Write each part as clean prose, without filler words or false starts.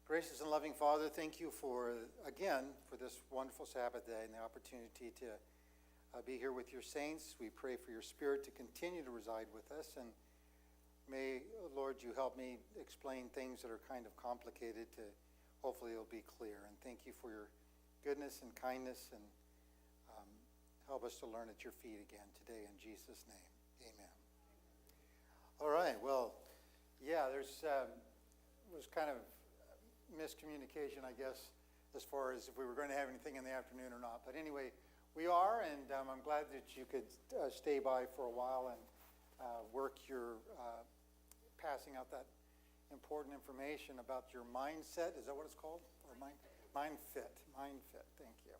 Gracious and loving Father, thank you for this wonderful Sabbath day and the opportunity to be here with your saints. We pray for your Spirit to continue to reside with us, and may, Lord, you help me explain things that are kind of complicated to hopefully it'll be clear. And thank you for your goodness and kindness, and help us to learn at your feet again today in Jesus' name. Amen. All right, well, yeah, there's was kind of miscommunication, I guess, as far as if we were going to have anything in the afternoon or not. But anyway, we are, and I'm glad that you could stay by for a while and work your passing out that important information about your mindset. Is that what it's called? Or mind fit. Thank you.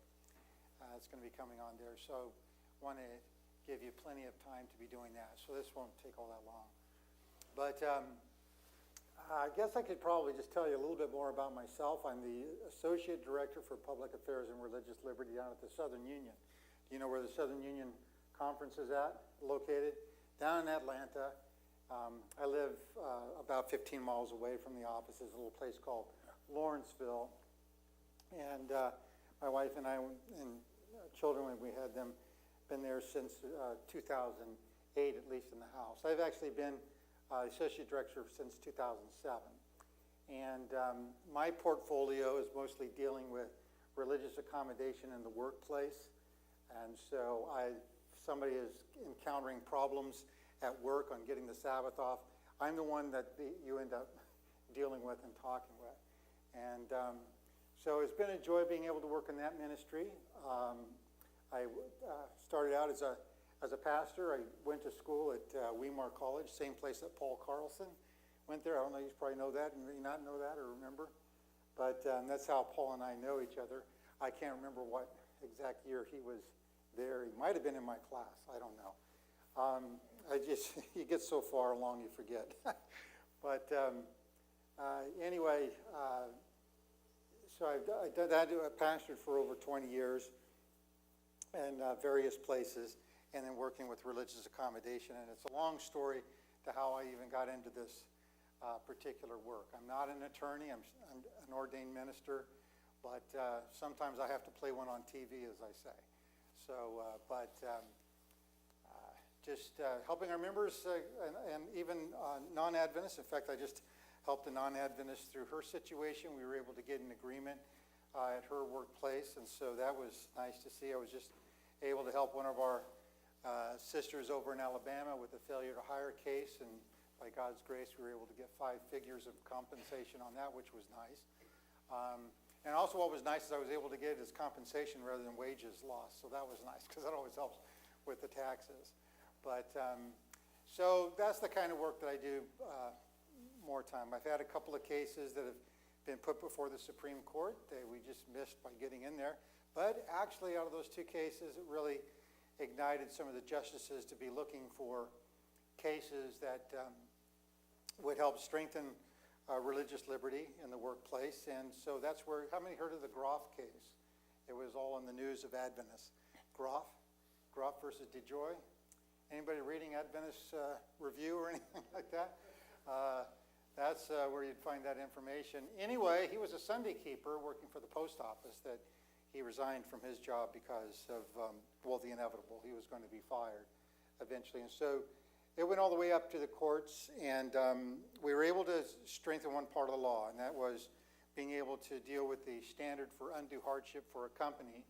It's going to be coming on there. So want to give you plenty of time to be doing that. So this won't take all that long. But I guess I could probably just tell you a little bit more about myself. I'm the Associate Director for Public Affairs and Religious Liberty down at the Southern Union. Do you know where the Southern Union Conference is located? Down in Atlanta. I live about 15 miles away from the office. There's a little place called Lawrenceville. And my wife and I and children, when we had them, been there since 2008, at least in the house. I've actually been Associate Director since 2007. And my portfolio is mostly dealing with religious accommodation in the workplace. And so somebody is encountering problems at work on getting the Sabbath off, I'm the one that you end up dealing with and talking with. And so it's been a joy being able to work in that ministry. I started out as a pastor. I went to school at Weimar College, same place that Paul Carlson went there. I don't know, you probably know that and may not know that or remember. But that's how Paul and I know each other. I can't remember what exact year he was there. He might have been in my class. I don't know. You get so far along you forget. But anyway, so I did that. I pastored for over 20 years in various places, and then working with religious accommodation. And it's a long story to how I even got into this particular work. I'm not an attorney. I'm an ordained minister, but sometimes I have to play one on TV, as I say. So, just helping our members and even non-Adventists. In fact, I just helped a non-Adventist through her situation. We were able to get an agreement at her workplace, and so that was nice to see. I was just able to help one of our sisters over in Alabama with a failure to hire case, and by God's grace, we were able to get 5 figures of compensation on that, which was nice. And also what was nice is I was able to get his compensation rather than wages lost, so that was nice, because that always helps with the taxes. But so that's the kind of work that I do more time. I've had a couple of cases that have been put before the Supreme Court that we just missed by getting in there. But actually, out of those 2 cases, it really ignited some of the justices to be looking for cases that would help strengthen religious liberty in the workplace. And so that's where, how many heard of the Groff case? It was all in the news of Adventists. Groff versus DeJoy. Anybody reading Adventist Review or anything like that? That's where you'd find that information. Anyway, he was a Sunday keeper working for the post office that he resigned from his job because of, the inevitable. He was going to be fired eventually. And so it went all the way up to the courts, and we were able to strengthen one part of the law, and that was being able to deal with the standard for undue hardship for a company.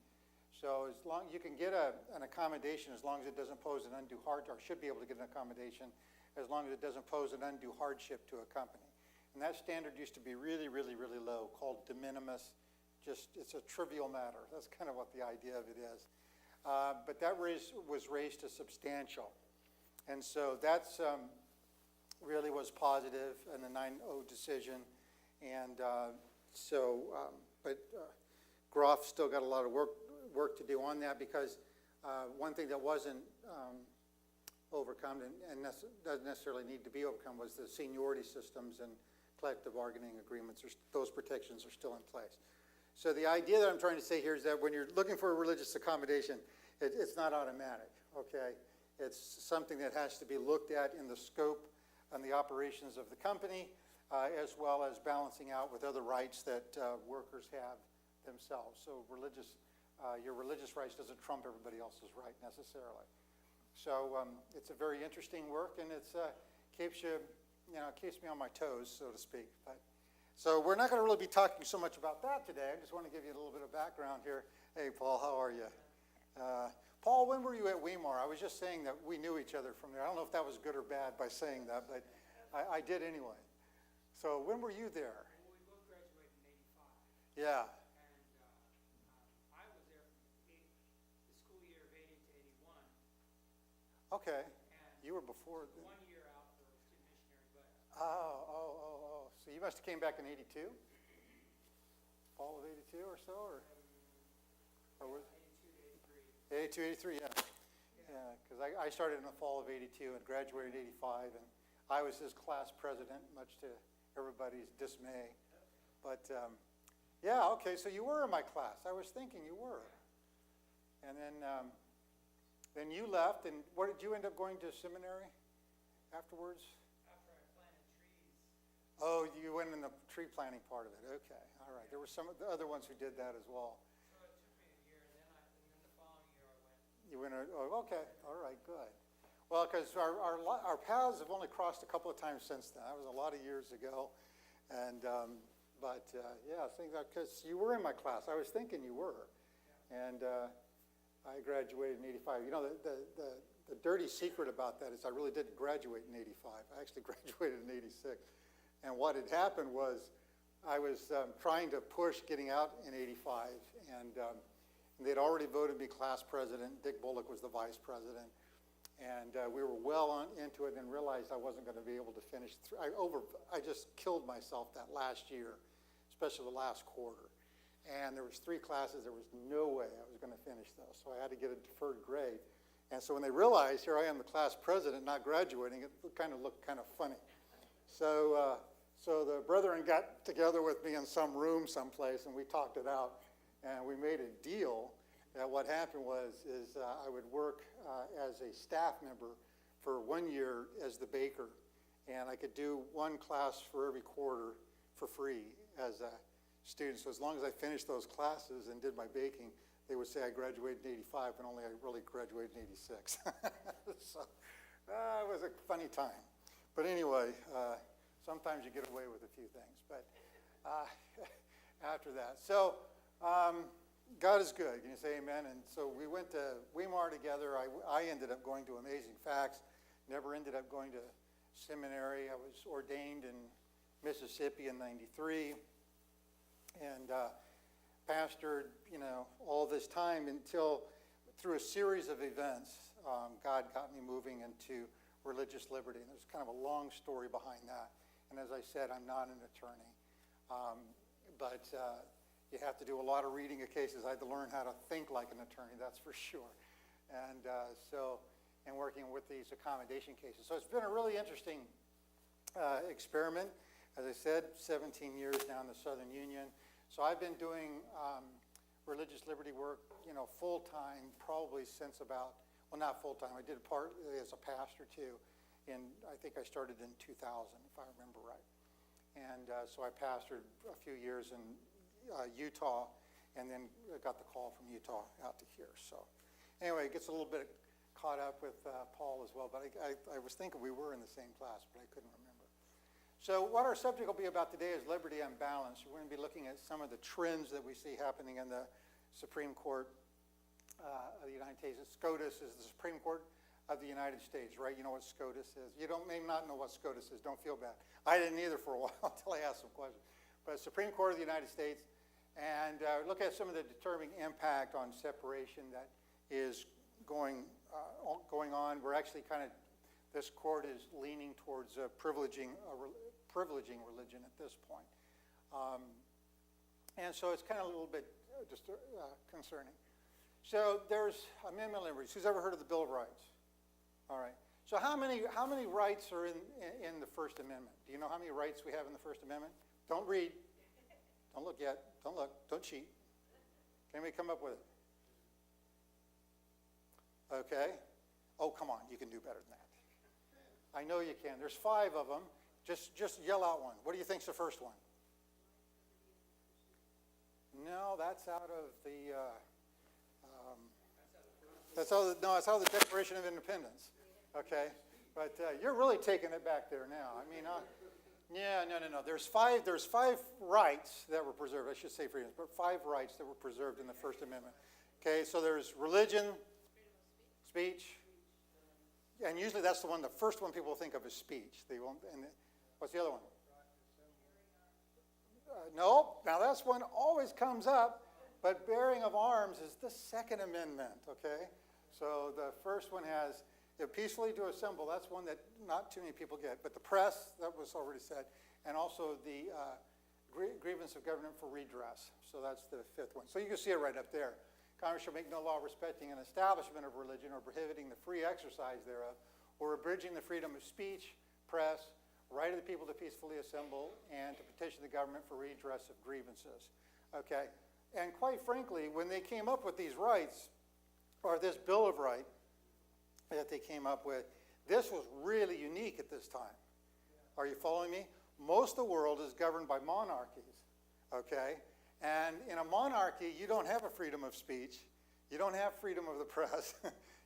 So as long you can get an accommodation as long as it doesn't pose an undue hardship, or should be able to get an accommodation as long as it doesn't pose an undue hardship to a company. And that standard used to be really, really, really low, called de minimis. It's a trivial matter. That's kind of what the idea of it is. But that was raised to substantial. And so that's really was positive in the 9-0 decision. And Groff still got a lot of work to do on that, because one thing that wasn't overcome and doesn't necessarily need to be overcome was the seniority systems and collective bargaining agreements. Those protections are still in place. So the idea that I'm trying to say here is that when you're looking for a religious accommodation, it's not automatic, okay? It's something that has to be looked at in the scope and the operations of the company, as well as balancing out with other rights that workers have themselves. So your religious rights doesn't trump everybody else's right necessarily. So it's a very interesting work, and it's keeps me on my toes, so to speak. So we're not going to really be talking so much about that today. I just want to give you a little bit of background here. Hey, Paul, how are you? Paul, when were you at Weimar? I was just saying that we knew each other from there. I don't know if that was good or bad by saying that, but I did anyway. So when were you there? Well, we both graduated in 85. Yeah. And I was there from the school year of 80 to 81. Okay. And You were before. 1 year out for student missionary, but Oh. So you must have came back in 82? Fall of 82 or so? Or was 82 to 82, 83, 83. yeah. Because I started in the fall of 82 and graduated in 85, and I was his class president, much to everybody's dismay. But yeah, okay, so you were in my class. I was thinking you were. And then you left, and what did you end up going to seminary afterwards? After I planted trees. Oh, you went in the tree planting part of it. Okay, all right. There were some of the other ones who did that as well. So it took me a year, and then the following year I went. You went, oh, okay, all right, good. Well, because our paths have only crossed a couple of times since then. That was a lot of years ago. And, yeah, because you were in my class. I was thinking you were. And I graduated in 85. You know, the dirty secret about that is I really didn't graduate in 85. I actually graduated in 86. And what had happened was I was trying to push getting out in 85. And they'd already voted me class president. Dick Bullock was the vice president. And we were well into it and realized I wasn't going to be able to finish. I just killed myself that last year, especially the last quarter. And there was 3 classes. There was no way I was going to finish those. So I had to get a deferred grade. And so when they realized, here I am, the class president, not graduating, it kind of looked kind of funny. So the brethren got together with me in some room someplace, and we talked it out. And we made a deal that what happened is I would work as a staff member for 1 year as the baker, and I could do 1 class for every quarter for free as a student. So as long as I finished those classes and did my baking, they would say I graduated in 85, and only I really graduated in 86. So it was a funny time. But anyway, sometimes you get away with a few things. But after that, so God is good. Can you say amen? And so we went to Weimar together. I ended up going to Amazing Facts, never ended up going to seminary. I was ordained in Mississippi in 93 and pastored, all this time until through a series of events, God got me moving into religious liberty. And there's kind of a long story behind that. And as I said, I'm not an attorney. But you have to do a lot of reading of cases. I had to learn how to think like an attorney, that's for sure. And and working with these accommodation cases. So it's been a really interesting experiment. As I said, 17 years now in the Southern Union. So I've been doing religious liberty work, full-time probably since about, well, not full-time. I did part as a pastor too. And I think I started in 2000, if I remember right. And so I pastored a few years in Utah, and then got the call from Utah out to here. So anyway, it gets a little bit caught up with Paul as well, but I was thinking we were in the same class, but I couldn't remember. So what our subject will be about today is liberty unbalanced. We're going to be looking at some of the trends that we see happening in the Supreme Court of the United States. SCOTUS is the Supreme Court of the United States, right? You know what SCOTUS is. You may not know what SCOTUS is. Don't feel bad. I didn't either for a while until I asked some questions. But Supreme Court of the United States, and look at some of the determining impact on separation that is going on. We're actually this court is leaning towards privileging religion at this point. And so it's kind of a little bit concerning. So there's amendment liberties. Who's ever heard of the Bill of Rights? All right. So how many rights are in the First Amendment? Do you know how many rights we have in the First Amendment? Don't read. Don't look yet. Don't look. Don't cheat. Can we come up with it? Okay. Oh, come on. You can do better than that. I know you can. There's 5 of them. Just yell out one. What do you think's the first one? No, that's out of the, that's out of the Declaration of Independence, okay? But you're really taking it back there now. I mean, yeah, no. There's five rights that were preserved. I should say freedoms, but 5 rights that were preserved in the First Amendment. Okay, so there's religion, speech, and usually that's the first one people think of is speech. They won't. And what's the other one? No. Now that's one always comes up, but bearing of arms is the Second Amendment. Okay, so the first one has peacefully to assemble. That's one that not too many people get. But the press, that was already said, and also the grievance of government for redress. So that's the 5th one. So you can see it right up there. Congress shall make no law respecting an establishment of religion or prohibiting the free exercise thereof, or abridging the freedom of speech, press, right of the people to peacefully assemble, and to petition the government for redress of grievances. Okay, and quite frankly, when they came up with these rights, or this Bill of Rights that they came up with, this was really unique at this time. Are you following me? Most of the world is governed by monarchies, okay? And in a monarchy, you don't have a freedom of speech. You don't have freedom of the press.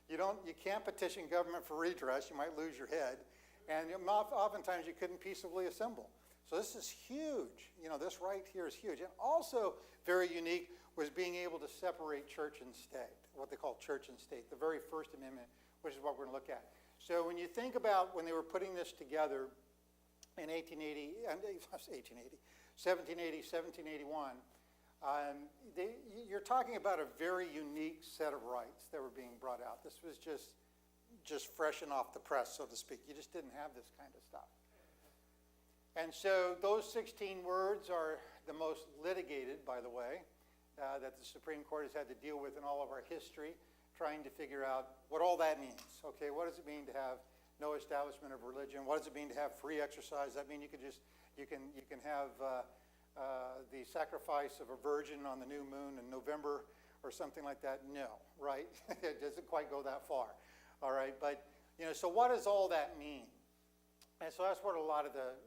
You can't petition government for redress. You might lose your head. And oftentimes you couldn't peaceably assemble. So this is huge. This right here is huge. And also very unique was being able to separate church and state, what they call church and state, the very First Amendment, which is what we're going to look at. So when you think about when they were putting this together in 1780, 1781, you're talking about a very unique set of rights that were being brought out. This was just fresh and off the press, so to speak. You just didn't have this kind of stuff. And so those 16 words are the most litigated, by the way, that the Supreme Court has had to deal with in all of our history, trying to figure out what all that means. Okay, what does it mean to have no establishment of religion? What does it mean to have free exercise? Does that mean you can have the sacrifice of a virgin on the new moon in November or something like that? No, right? It doesn't quite go that far. All right, but so what does all that mean? And so that's what a lot of the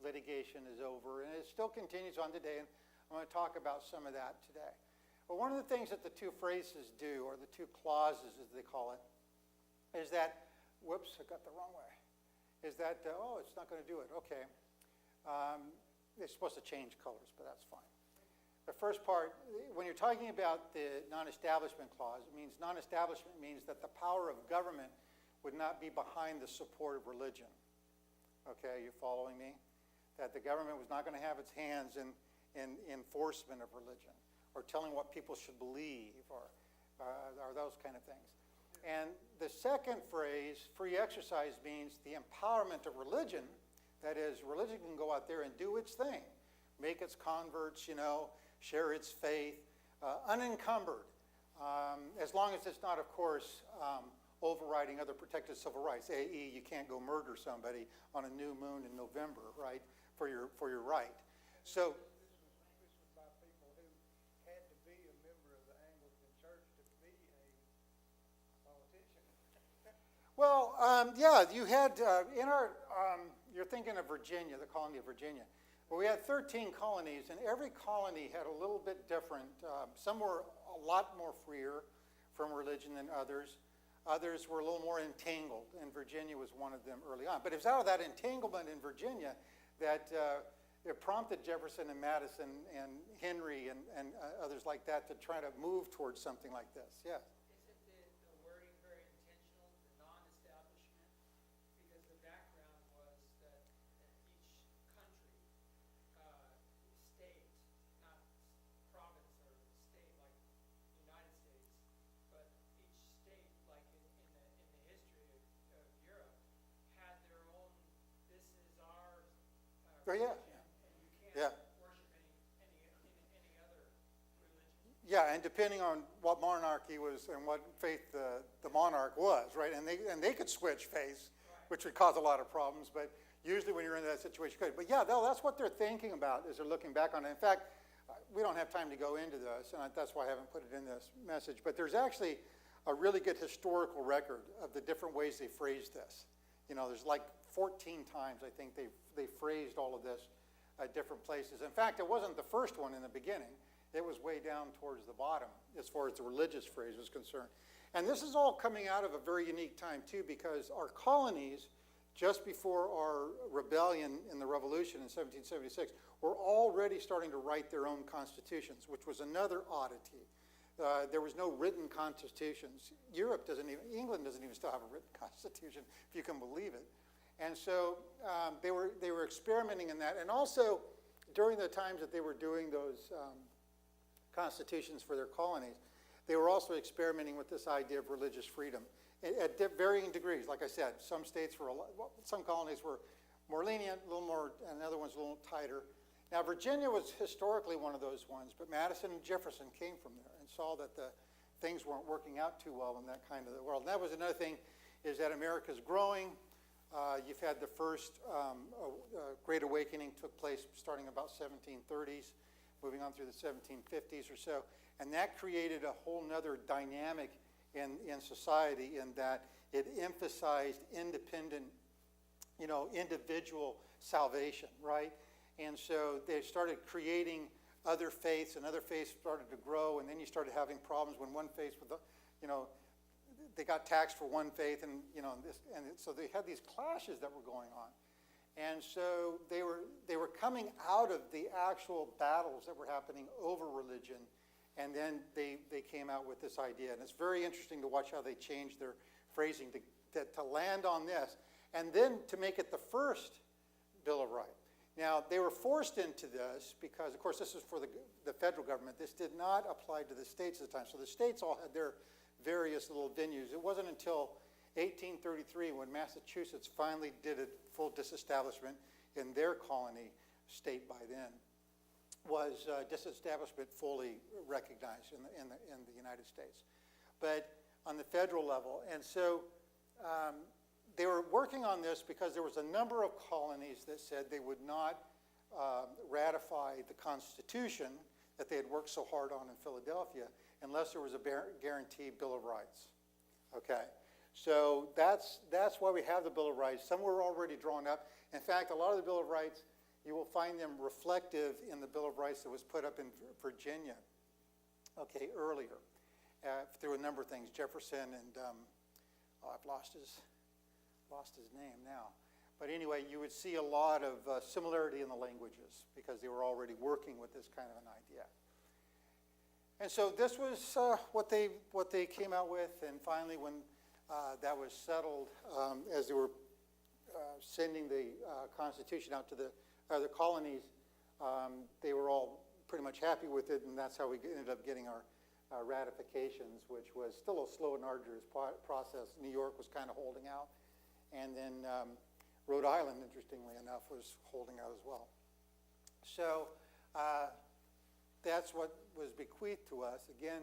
litigation is over, and it still continues on today, and I'm going to talk about some of that today. But one of the things that the 2 phrases do, or the 2 clauses as they call it, is that, whoops, I got the wrong way, is that, it's not going to do it, okay. It's supposed to change colors, but that's fine. The first part, when you're talking about the non-establishment clause, non-establishment means that the power of government would not be behind the support of religion. Okay, you following me? That the government was not going to have its hands in enforcement of religion, or telling what people should believe, or those kind of things. And the second phrase, free exercise, means the empowerment of religion. That is, religion can go out there and do its thing, make its converts, share its faith, unencumbered, as long as it's not, of course, overriding other protected civil rights. A.e., you can't go murder somebody on a new moon in November, right, for your right. So this was by people who had to be a member of the Anglican Church to be a politician. well, yeah, you had in our. You're thinking of Virginia, the colony of Virginia. Well, we had 13 colonies, and every colony had a little bit different. Some were a lot more freer from religion than others. Others were a little more entangled, and Virginia was one of them early on. But it was out of that entanglement in Virginia that it prompted Jefferson and Madison and Henry and others like that to try to move towards something like this. Yes? Isn't the wording very intentional, the non-establishment? Because the background was that each country, state, not province or state like the United States, but each state, like in the history of Europe, had their own, this is our Oh, yeah. religion, and you can't worship any other religion. Yeah, and depending on what monarchy was and what faith the monarch was, right? And they could switch faiths, which would cause a lot of problems, but usually when you're in that situation, you could. But yeah, that's what they're thinking about as they're looking back on it. In fact, we don't have time to go into this, and that's why I haven't put it in this message, but there's actually a really good historical record of the different ways they phrased this. There's like 14 times, I think, they phrased all of this at different places. In fact, it wasn't the first one in the beginning. It was way down towards the bottom as far as the religious phrase was concerned. And this is all coming out of a very unique time, too, because our colonies, just before our rebellion in the Revolution in 1776, were already starting to write their own constitutions, which was another oddity. There was no written constitutions. England doesn't even still have a written constitution, if you can believe it. And so they were experimenting in that. And also, during the times that they were doing those constitutions for their colonies, they were also experimenting with this idea of religious freedom at varying degrees. Like I said, some states were, some colonies were more lenient, a little more, and other ones a little tighter. Now, Virginia was historically one of those ones, but Madison and Jefferson came from there and saw that the things weren't working out too well in that kind of the world. And that was another thing, is that America's growing. You've had the first Great Awakening took place starting about 1730s, moving on through the 1750s or so. And that created a whole nother dynamic in society, in that it emphasized independent, individual salvation, right? And so they started creating other faiths, and other faiths started to grow, and then you started having problems when one faith, they got taxed for one faith, and so they had these clashes that were going on. And so they were coming out of the actual battles that were happening over religion, and then they came out with this idea. And it's very interesting to watch how they changed their phrasing to land on this, and then to make it the first Bill of Rights. Now, they were forced into this because, of course, this is for the federal government. This did not apply to the states at the time. So the states all had their various little venues. It wasn't until 1833 when Massachusetts finally did a full disestablishment in their colony state by then, was disestablishment fully recognized in the United States. But on the federal level, and so they were working on this because there was a number of colonies that said they would not ratify the Constitution that they had worked so hard on in Philadelphia unless there was a guaranteed Bill of Rights. Okay, so that's why we have the Bill of Rights. Some were already drawn up. In fact, a lot of the Bill of Rights, you will find them reflective in the Bill of Rights that was put up in Virginia, okay, earlier, through a number of things. Jefferson and, I've lost his name now. But anyway, you would see a lot of similarity in the languages because they were already working with this kind of an idea. And so this was what they came out with. And finally, when that was settled, as they were sending the Constitution out to the other colonies, they were all pretty much happy with it, and that's how we ended up getting our ratifications, which was still a slow and arduous process. New York was kind of holding out. And then Rhode Island, interestingly enough, was holding out as well. So that's what was bequeathed to us. Again,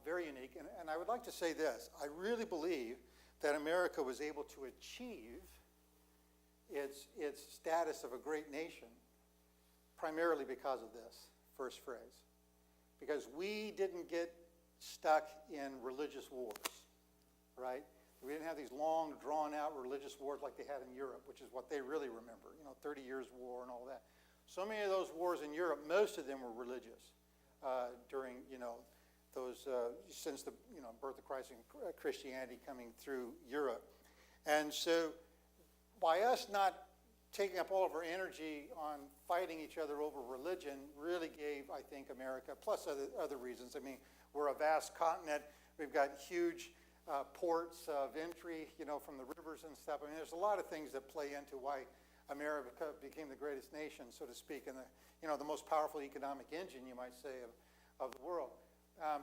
very unique. And I would like to say this. I really believe that America was able to achieve its status of a great nation primarily because of this first phrase. Because we didn't get stuck in religious wars, right? We didn't have these long, drawn-out religious wars like they had in Europe, which is what they really remember, 30 Years' War and all that. So many of those wars in Europe, most of them were religious during, those, since the, birth of Christ and Christianity coming through Europe. And so by us not taking up all of our energy on fighting each other over religion really gave, I think, America, plus other reasons. I mean, we're a vast continent. We've got huge ports of entry, from the rivers and stuff. I mean, there's a lot of things that play into why America became the greatest nation, so to speak, and the most powerful economic engine, you might say, of the world.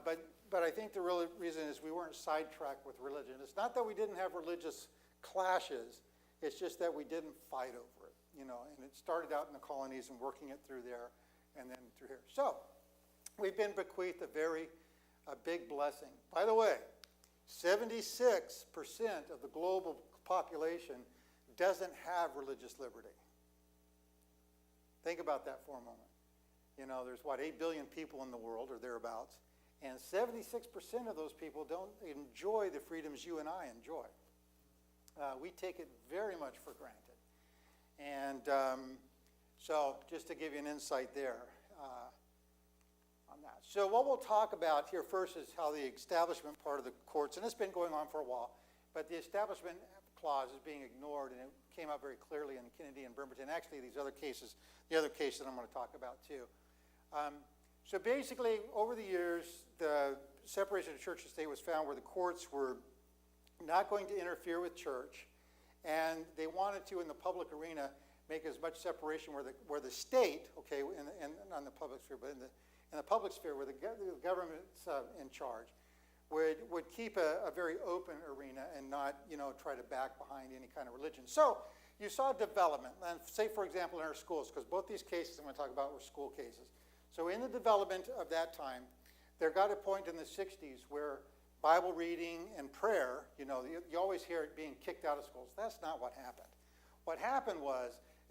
But I think the real reason is we weren't sidetracked with religion. It's not that we didn't have religious clashes. It's just that we didn't fight over it, and it started out in the colonies and working it through there and then through here. So we've been bequeathed a big blessing. By the way, 76% of the global population doesn't have religious liberty. Think about that for a moment. There's, 8 billion people in the world or thereabouts, and 76% of those people don't enjoy the freedoms you and I enjoy. We take it very much for granted. And so just to give you an insight there on that. So what we'll talk about here first is how the establishment part of the courts, and it's been going on for a while, but the establishment clause is being ignored, and it came out very clearly in Kennedy and Bremerton. Actually, these other cases, the other case that I'm going to talk about too. So basically, over the years, the separation of church and state was found where the courts were not going to interfere with church, and they wanted to, in the public arena, make as much separation where the state, okay, not in the public sphere, but in the public sphere where the government's in charge, would keep a very open arena and not, try to back behind any kind of religion. So you saw development, and say, for example, in our schools, because both these cases I'm going to talk about were school cases. So in the development of that time, there got a point in the 60s where Bible reading and prayer, you always hear it being kicked out of schools. That's not what happened. What happened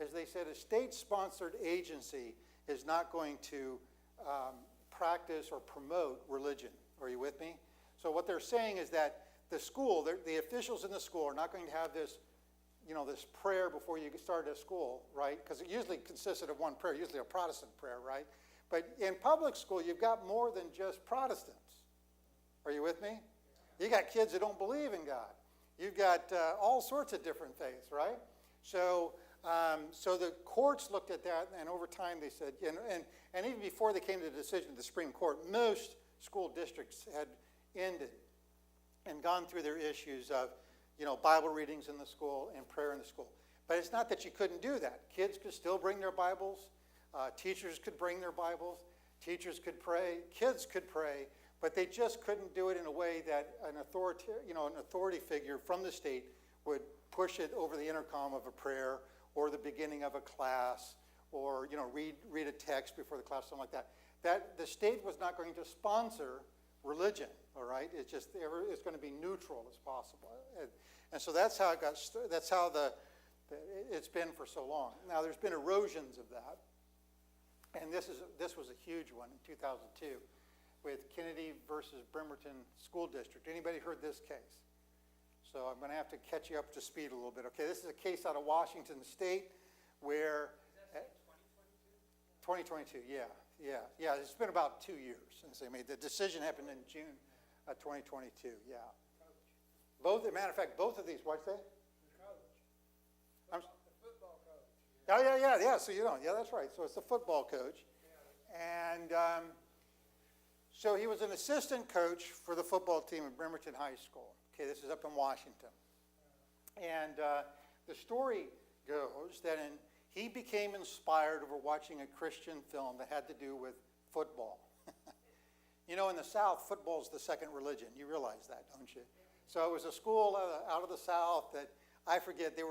is they said a state-sponsored agency is not going to practice or promote religion. Are you with me? So what they're saying is that the school, the officials in the school are not going to have this, this prayer before you start at school, right? Because it usually consisted of one prayer, usually a Protestant prayer, right? But in public school, you've got more than just Protestants. Are you with me? You got kids that don't believe in God. You've got all sorts of different faiths, right? So the courts looked at that, and over time they said, and even before they came to the decision of the Supreme Court, most school districts had ended and gone through their issues of, Bible readings in the school and prayer in the school. But it's not that you couldn't do that. Kids could still bring their Bibles. Teachers could bring their Bibles. Teachers could pray. Kids could pray. But they just couldn't do it in a way that an authority figure from the state would push it over the intercom of a prayer or the beginning of a class or read a text before the class, something like that. That the state was not going to sponsor religion. All right, it's going to be neutral as possible, and so that's how it got. That's how it's been for so long. Now there's been erosions of that, and this was a huge one in 2002. With Kennedy versus Bremerton School District. Anybody heard this case? So I'm going to have to catch you up to speed a little bit. Okay, this is a case out of Washington State where... Is that 2022? 2022, yeah. It's been about 2 years since they made the decision. Happened in June of 2022, yeah. Both, as a matter of fact, both of these, what'd you say? The football coach. Oh, yeah, so that's right. So it's the football coach. And... So he was an assistant coach for the football team at Bremerton High School. Okay, this is up in Washington. And the story goes that he became inspired over watching a Christian film that had to do with football. In the South, football is the second religion. You realize that, don't you? So it was a school out of the South that I forget the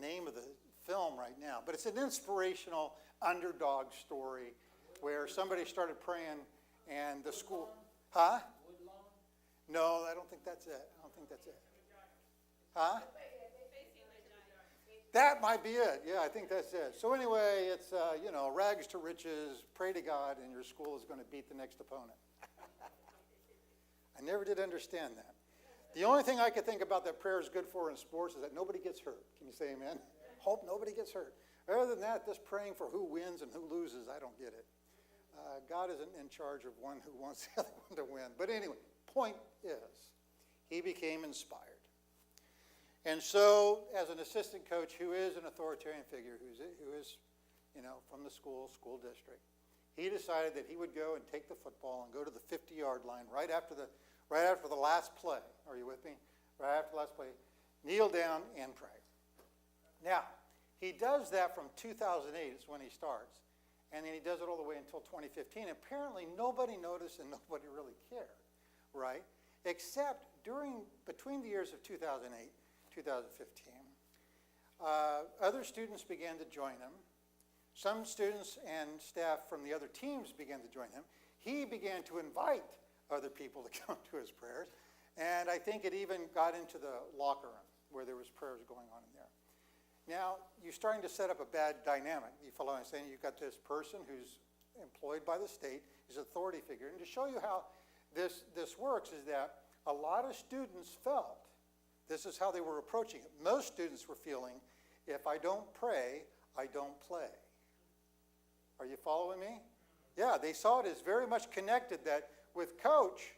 name of the film right now, but it's an inspirational underdog story where somebody started praying and the school... Huh? No, I don't think that's it. Huh? That might be it. Yeah, I think that's it. So anyway, it's, rags to riches, pray to God, and your school is going to beat the next opponent. I never did understand that. The only thing I could think about that prayer is good for in sports is that nobody gets hurt. Can you say amen? Hope nobody gets hurt. Other than that, this praying for who wins and who loses, I don't get it. God isn't in charge of one who wants the other one to win. But anyway, point is, he became inspired. And so, as an assistant coach who is an authoritarian figure, who is, from the school district, he decided that he would go and take the football and go to the 50-yard line right after the last play. Are you with me? Right after the last play, kneel down and pray. Now, he does that from 2008 is when he starts. And then he does it all the way until 2015. Apparently, nobody noticed and nobody really cared, right? Except between the years of 2008, 2015, other students began to join him. Some students and staff from the other teams began to join him. He began to invite other people to come to his prayers. And I think it even got into the locker room where there was prayers going on in there. Now, you're starting to set up a bad dynamic. You follow what I'm saying? You've got this person who's employed by the state, is an authority figure. And to show you how this works is that a lot of students felt This is how they were approaching it. Most students were feeling, if I don't pray, I don't play. Are you following me? Yeah, they saw it as very much connected that with Coach,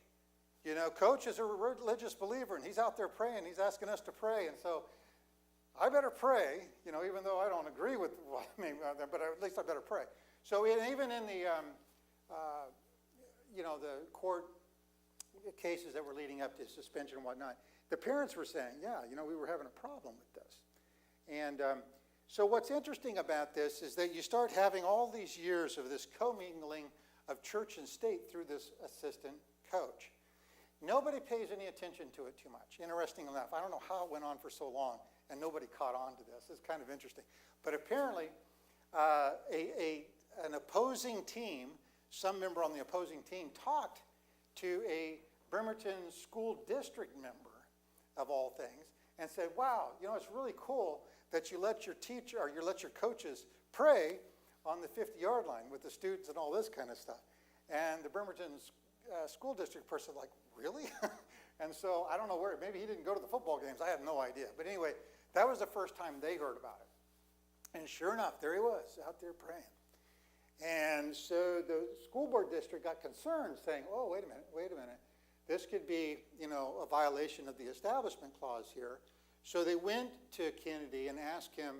Coach is a religious believer, and he's out there praying. He's asking us to pray, and so I better pray, even though I don't agree with what I mean, but at least I better pray. So even in the, the court cases that were leading up to suspension and whatnot, the parents were saying, yeah, we were having a problem with this. And so what's interesting about this is that you start having all these years of this commingling of church and state through this assistant coach. Nobody pays any attention to it too much. Interesting enough, I don't know how it went on for so long and nobody caught on to this. It's kind of interesting. But apparently, an opposing team, some member on the opposing team, talked to a Bremerton school district member, of all things, and said, wow, it's really cool that you let your teacher or you let your coaches pray on the 50-yard line with the students and all this kind of stuff. And the Bremerton school district person like, really? And so I don't know where, maybe he didn't go to the football games. I have no idea. But anyway, that was the first time they heard about it. And sure enough, there he was out there praying. And so the school board district got concerned, saying, oh, wait a minute. This could be, a violation of the Establishment Clause here. So they went to Kennedy and asked him,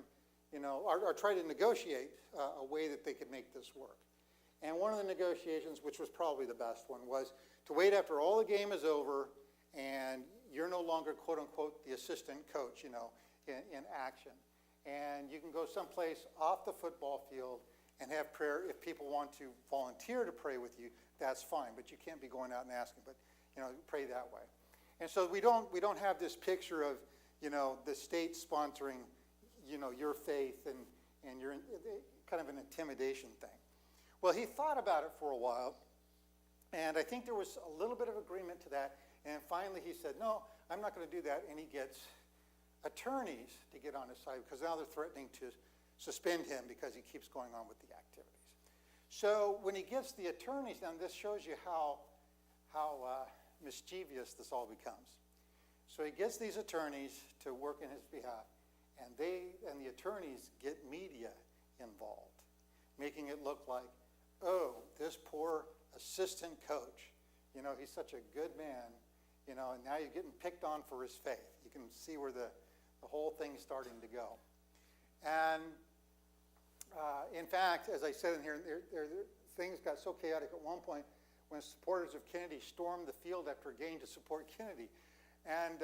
or tried to negotiate a way that they could make this work. And one of the negotiations, which was probably the best one, was to wait after all the game is over and you're no longer, quote unquote, the assistant coach, in action. And you can go someplace off the football field and have prayer. If people want to volunteer to pray with you, that's fine, but you can't be going out and asking, but, pray that way. And so we don't have this picture of, the state sponsoring, your faith and your kind of an intimidation thing. Well, he thought about it for a while, and I think there was a little bit of agreement to that, and finally he said, no, I'm not going to do that, and he gets attorneys to get on his side, because now they're threatening to suspend him because he keeps going on with the activities. So when he gets the attorneys, now this shows you how mischievous this all becomes. So he gets these attorneys to work in his behalf, and the attorneys get media involved, making it look like, oh, this poor assistant coach, he's such a good man, and now you're getting picked on for his faith. You can see where the whole thing's starting to go. And in fact, as I said in here, things got so chaotic at one point when supporters of Kennedy stormed the field after a game to support Kennedy. And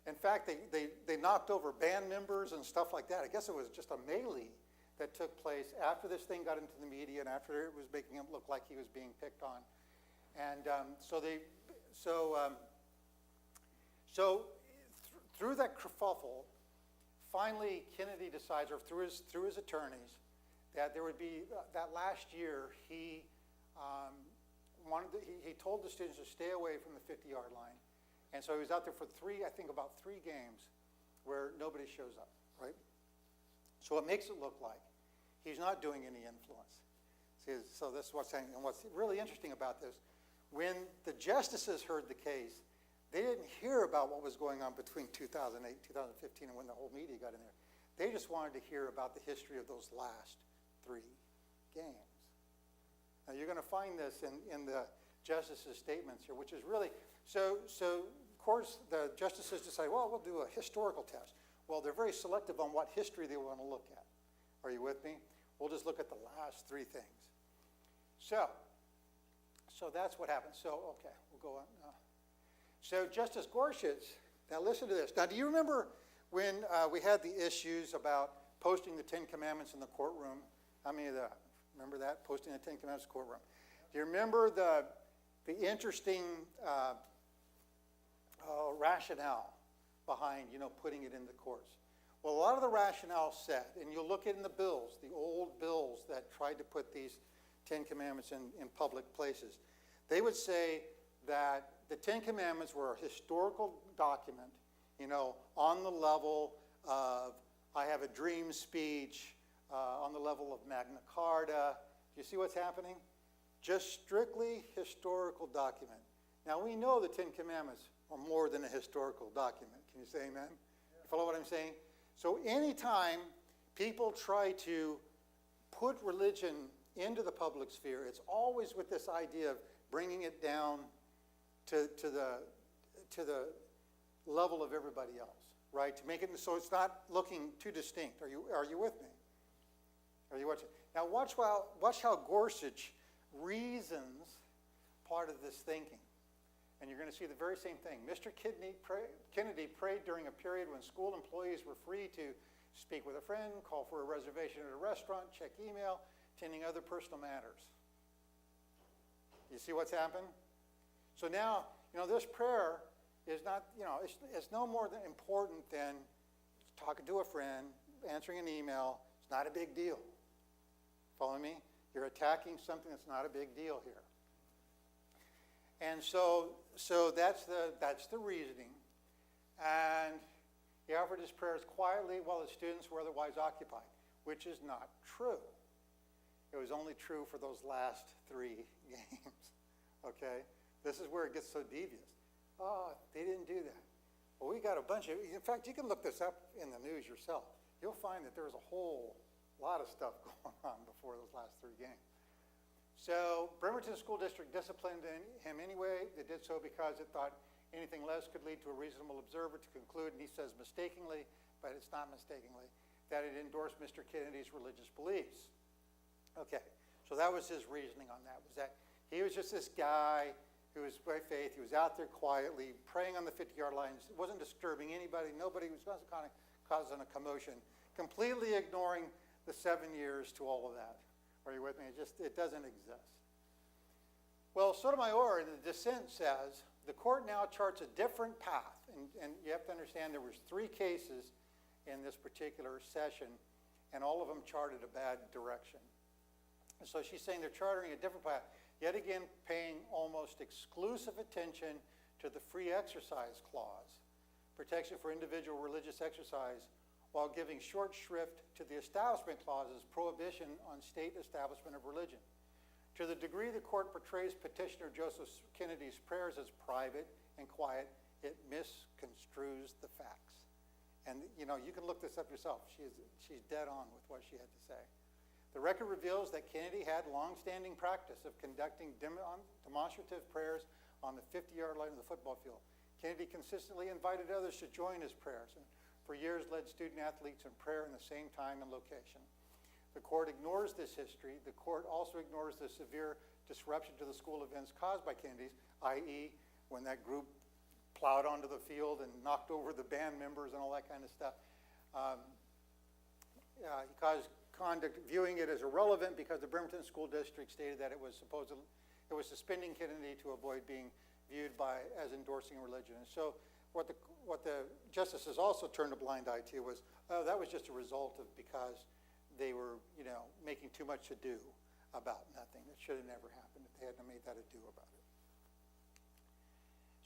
in fact, they knocked over band members and stuff like that. I guess it was just a melee that took place after this thing got into the media and after it was making him look like he was being picked on. And through that kerfuffle, finally Kennedy decides, or through his attorneys, that there would be, that last year he told the students to stay away from the 50-yard line. And so he was out there for about three games where nobody shows up, right? So it makes it look like he's not doing any influence. See, so that's what's saying. And what's really interesting about this, when the justices heard the case, they didn't hear about what was going on between 2008 and 2015 and when the whole media got in there. They just wanted to hear about the history of those last three games. Now you're going to find this in the justices' statements here, which is really, so of course the justices decide, well, we'll do a historical test. Well, they're very selective on what history they want to look at. Are you with me? We'll just look at the last three things. So that's what happened. So, okay, we'll go on. So Justice Gorsuch, now listen to this. Now, do you remember when we had the issues about posting the Ten Commandments in the courtroom? How many of that? Remember that? Posting the Ten Commandments in the courtroom. Do you remember the interesting rationale behind, putting it in the courts? Well, a lot of the rationale said, and you'll look in the bills, the old bills that tried to put these Ten Commandments in public places, they would say that the Ten Commandments were a historical document, on the level of, I have a dream speech, on the level of Magna Carta. Do you see what's happening? Just strictly historical document. Now we know the Ten Commandments are more than a historical document. Can you say amen? You follow what I'm saying? So anytime people try to put religion into the public sphere, it's always with this idea of bringing it down to the level of everybody else, right? To make it so it's not looking too distinct. Are you with me? Are you watching? Now watch how Gorsuch reasons part of this thinking. And you're going to see the very same thing. Mr. Kennedy prayed during a period when school employees were free to speak with a friend, call for a reservation at a restaurant, check email, attending other personal matters. You see what's happened? So now, this prayer is not, it's no more than important than talking to a friend, answering an email. It's not a big deal. Follow me? You're attacking something that's not a big deal here. And so that's the reasoning. And he offered his prayers quietly while the students were otherwise occupied, which is not true. It was only true for those last 3 games. Okay? This is where it gets so devious. Oh, they didn't do that. Well, we got a bunch of, in fact, you can look this up in the news yourself. You'll find that there was a whole lot of stuff going on before those last 3 games. So Bremerton School District disciplined him anyway. They did so because it thought anything less could lead to a reasonable observer to conclude, and he says mistakenly, but it's not mistakenly, that it endorsed Mr. Kennedy's religious beliefs. Okay, so that was his reasoning on that, was that he was just this guy who was by faith. He was out there quietly praying on the 50-yard line. He wasn't disturbing anybody. Nobody was kind of causing a commotion, completely ignoring the 7 years to all of that. Are you with me? It doesn't exist. Well, Sotomayor in the dissent says, the court now charts a different path. And you have to understand there was 3 cases in this particular session, and all of them charted a bad direction. And so she's saying they're charting a different path, yet again paying almost exclusive attention to the free exercise clause, protection for individual religious exercise, while giving short shrift to the establishment clause's prohibition on state establishment of religion. To the degree the court portrays petitioner Joseph Kennedy's prayers as private and quiet, it misconstrues the facts. And you can look this up yourself. She's dead on with what she had to say. The record reveals that Kennedy had long-standing practice of conducting demonstrative prayers on the 50-yard line of the football field. Kennedy consistently invited others to join his prayers, and for years led student athletes in prayer in the same time and location. The court ignores this history. The court also ignores the severe disruption to the school events caused by Kennedy's, i.e., when that group plowed onto the field and knocked over the band members and all that kind of stuff. He caused conduct, viewing it as irrelevant because the Bremerton School District stated that it was suspending Kennedy to avoid being viewed as endorsing religion. And so what the justices also turned a blind eye to was, that was just a result of because they were, making too much to do about nothing. It should have never happened if they hadn't made that ado about it.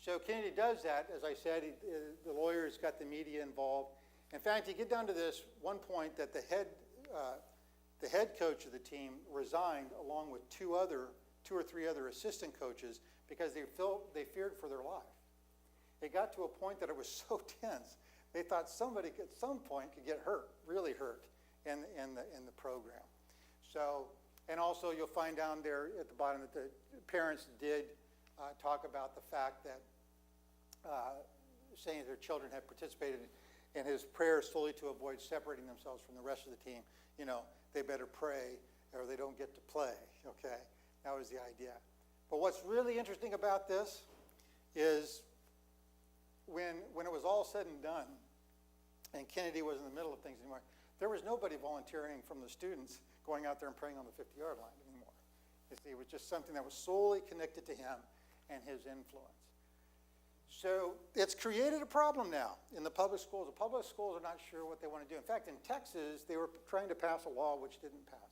So Kennedy does that. As I said, the lawyers got the media involved. In fact, you get down to this one point that the head coach of the team resigned along with 2 or 3 other assistant coaches because they feared for their life. It got to a point that it was so tense, they thought somebody at some point could get hurt, really hurt, in the program. So, and also you'll find down there at the bottom that the parents did talk about the fact that saying their children had participated in his prayers solely to avoid separating themselves from the rest of the team. They better pray or they don't get to play, okay? That was the idea. But what's really interesting about this is when it was all said and done, and Kennedy was in the middle of things anymore, there was nobody volunteering from the students going out there and praying on the 50-yard line anymore. You see, it was just something that was solely connected to him and his influence. So it's created a problem now in the public schools. The public schools are not sure what they want to do. In fact, in Texas, they were trying to pass a law which didn't pass.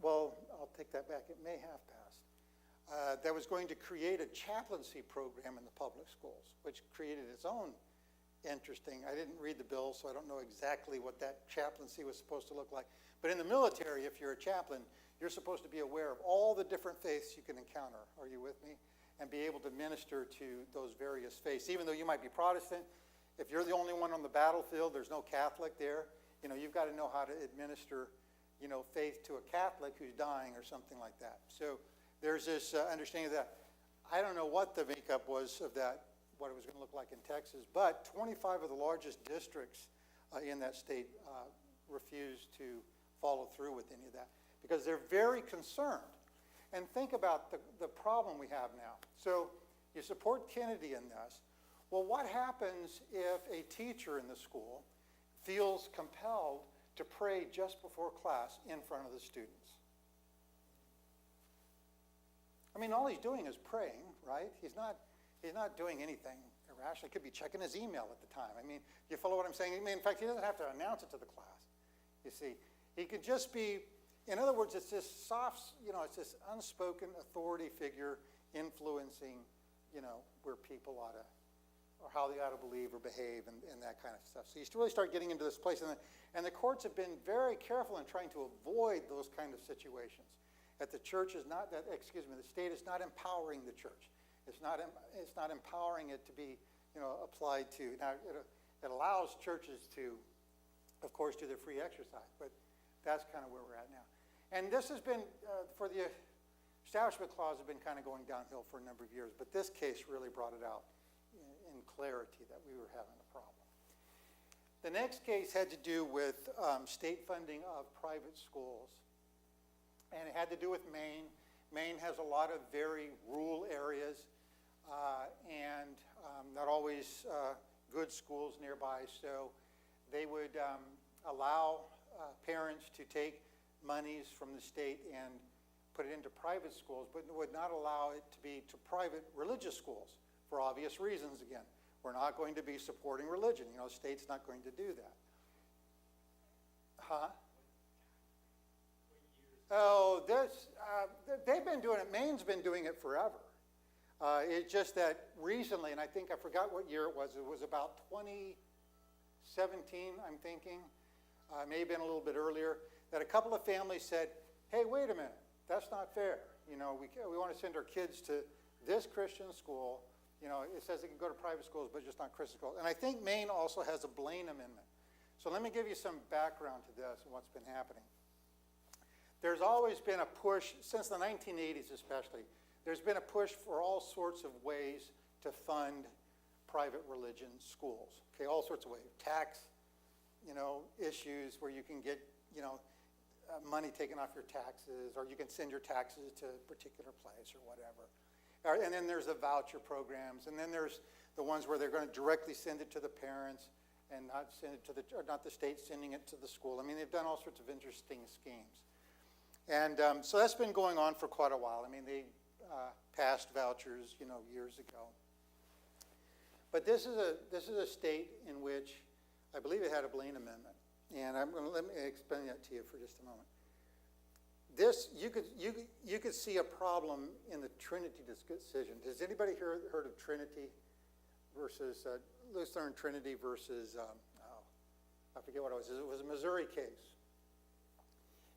Well, I'll take that back. It may have passed. That was going to create a chaplaincy program in the public schools, which created its own interesting. I didn't read the bill, so I don't know exactly what that chaplaincy was supposed to look like. But in the military, if you're a chaplain, you're supposed to be aware of all the different faiths you can encounter. Are you with me? and be able to minister to those various faiths. Even though you might be Protestant, if you're the only one on the battlefield, there's no Catholic there, you've got to know how to administer, faith to a Catholic who's dying or something like that. So there's this understanding of that. I don't know what the makeup was of that, what it was going to look like in Texas, but 25 of the largest districts in that state refused to follow through with any of that because they're very concerned. And think about the problem we have now. So you support Kennedy in this. Well, what happens if a teacher in the school feels compelled to pray just before class in front of the students? I mean, all he's doing is praying, right? He's not doing anything irrational. He could be checking his email at the time. I mean, you follow what I'm saying? I mean, in fact, he doesn't have to announce it to the class. You see, he could just be, in other words, it's this soft, it's this unspoken authority figure influencing, where people ought to, or how they ought to believe or behave and that kind of stuff. So you really start getting into this place. And the courts have been very careful in trying to avoid those kind of situations. That the church is not, the state is not empowering the church. It's not empowering it to be, applied to. Now, it allows churches to, of course, do their free exercise, but that's kind of where we're at now. And this has been, for the Establishment Clause, has been kind of going downhill for a number of years, but this case really brought it out in clarity that we were having a problem. The next case had to do with state funding of private schools, and it had to do with Maine. Maine has a lot of very rural areas and not always good schools nearby, so they would allow parents to take monies from the state and put it into private schools, but would not allow it to be to private religious schools for obvious reasons again. We're not going to be supporting religion. The state's not going to do that. Huh? Oh, they've been doing it. Maine's been doing it forever. It's just that recently, and I think I forgot what year it was about 2017, I'm thinking, may have been a little bit earlier, that a couple of families said, hey, wait a minute, that's not fair. We want to send our kids to this Christian school. It says they can go to private schools, but just not Christian schools. And I think Maine also has a Blaine Amendment. So let me give you some background to this and what's been happening. There's always been a push, since the 1980s especially, there's been a push for all sorts of ways to fund private religion schools. Okay, all sorts of ways. Tax, issues where you can get, money taken off your taxes, or you can send your taxes to a particular place or whatever. And then there's the voucher programs, and then there's the ones where they're going to directly send it to the parents and not send it to or not the state sending it to the school. I mean, they've done all sorts of interesting schemes. And so that's been going on for quite a while. I mean, they passed vouchers, years ago. But this is a state in which I believe it had a Blaine Amendment. And let me explain that to you for just a moment. This, you could see a problem in the Trinity decision. Has anybody heard of Trinity versus, Lutheran Trinity versus, I forget what it was. It was a Missouri case.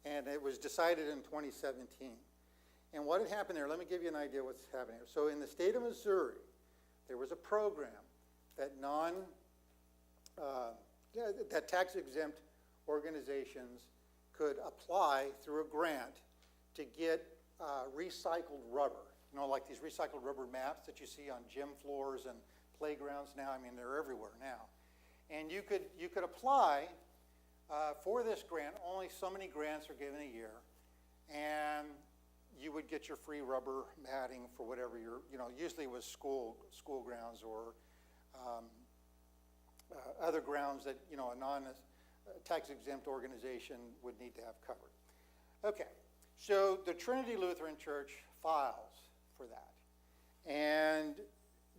And it was decided in 2017. And what had happened there, let me give you an idea what's happening here. So in the state of Missouri, there was a program that that tax-exempt organizations could apply through a grant to get recycled rubber. Like these recycled rubber mats that you see on gym floors and playgrounds now. I mean, they're everywhere now. And you could apply for this grant. Only so many grants are given a year, and you would get your free rubber matting for whatever usually it was school grounds or other grounds that a non-tax-exempt organization would need to have covered. Okay, so the Trinity Lutheran Church files for that, and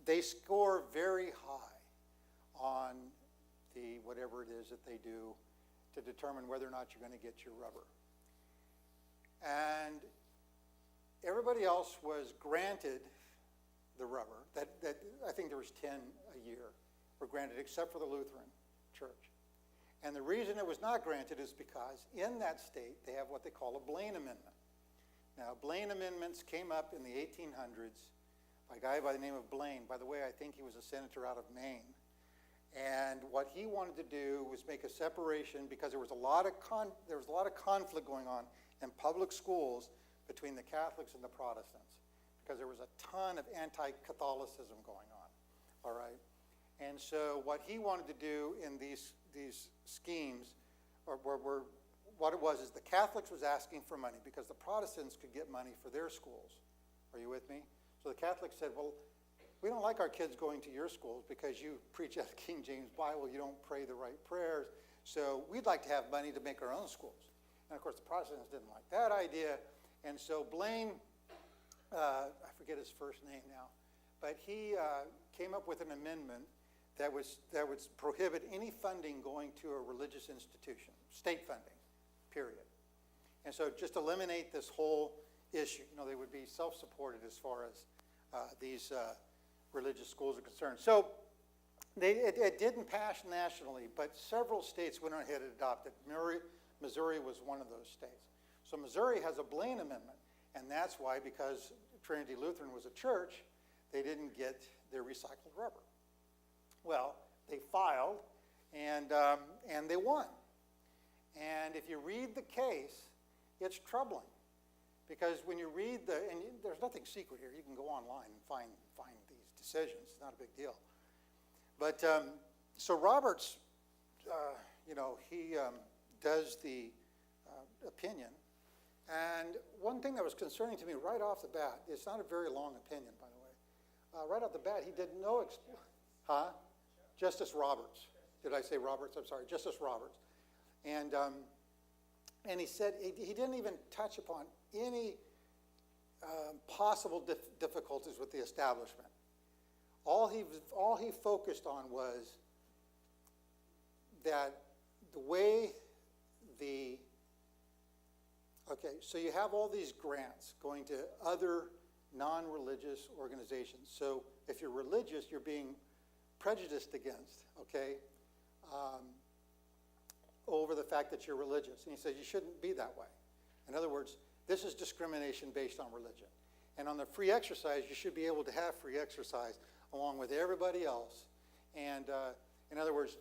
they score very high on the whatever it is that they do to determine whether or not you're going to get your rubber. And everybody else was granted the rubber. That I think there was 10 a year were granted, except for the Lutheran Church. And the reason it was not granted is because in that state they have what they call a Blaine Amendment. Now, Blaine Amendments came up in the 1800s a guy by the name of Blaine. By the way, I think he was a senator out of Maine. And what he wanted to do was make a separation because there was a lot of conflict going on in public schools between the Catholics and the Protestants, because there was a ton of anti-Catholicism going on, all right? And so what he wanted to do in these schemes, what it was is the Catholics was asking for money because the Protestants could get money for their schools. Are you with me? So the Catholics said, well, we don't like our kids going to your schools because you preach out of King James Bible, you don't pray the right prayers, so we'd like to have money to make our own schools. And of course the Protestants didn't like that idea, and so Blaine, I forget his first name now, but he came up with an amendment that would prohibit any funding going to a religious institution, state funding, period. And so just eliminate this whole issue. You know, they would be self-supported as far as these religious schools are concerned. So it didn't pass nationally, but several states went ahead and adopted. Missouri was one of those states. So Missouri has a Blaine Amendment, and that's why, because Trinity Lutheran was a church, they didn't get their recycled rubber. Well, they filed, and they won. And if you read the case, it's troubling. Because when you read there's nothing secret here. You can go online and find these decisions. It's not a big deal. But so Roberts, he does the opinion. And one thing that was concerning to me right off the bat, it's not a very long opinion, by the way. Right off the bat, he did no, Justice Roberts. Did I say Roberts? I'm sorry, Justice Roberts. And he said he didn't even touch upon any possible difficulties with the establishment. All he focused on was that the way so you have all these grants going to other non-religious organizations. So if you're religious, you're being prejudiced against, okay, over the fact that you're religious. And he says you shouldn't be that way. In other words, this is discrimination based on religion. And on the free exercise, you should be able to have free exercise along with everybody else. And in other words,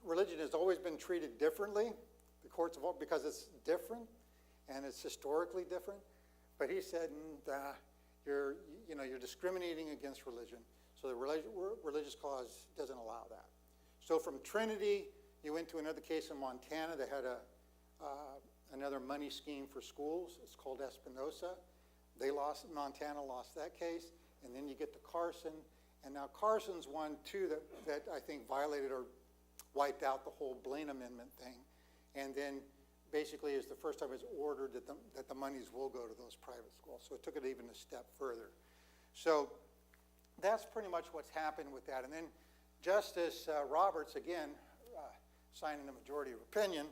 religion has always been treated differently. The courts have, because it's different and it's historically different. But he said, you're discriminating against religion. So the religious clause doesn't allow that. So from Trinity, you went to another case in Montana that had another money scheme for schools. It's called Espinosa. Montana lost that case. And then you get to Carson. And now Carson's one, too, that I think violated or wiped out the whole Blaine Amendment thing. And then basically is the first time it's ordered that the monies will go to those private schools. So it took it even a step further. So that's pretty much what's happened with that. And then Justice Roberts, again, signing the majority of opinion,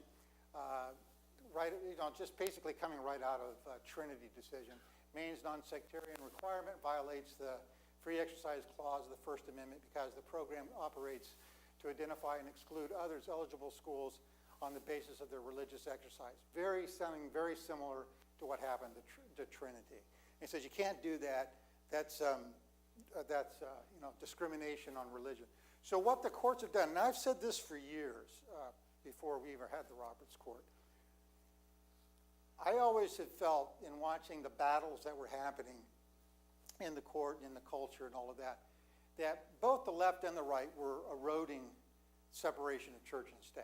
just basically coming right out of Trinity decision. Maine's non-sectarian requirement violates the free exercise clause of the First Amendment because the program operates to identify and exclude others eligible schools on the basis of their religious exercise. Sounding very similar to what happened to Trinity. And he says you can't do that. That's discrimination on religion. So what the courts have done, and I've said this for years before we ever had the Roberts Court, I always have felt in watching the battles that were happening in the court, in the culture and all of that, that both the left and the right were eroding separation of church and state.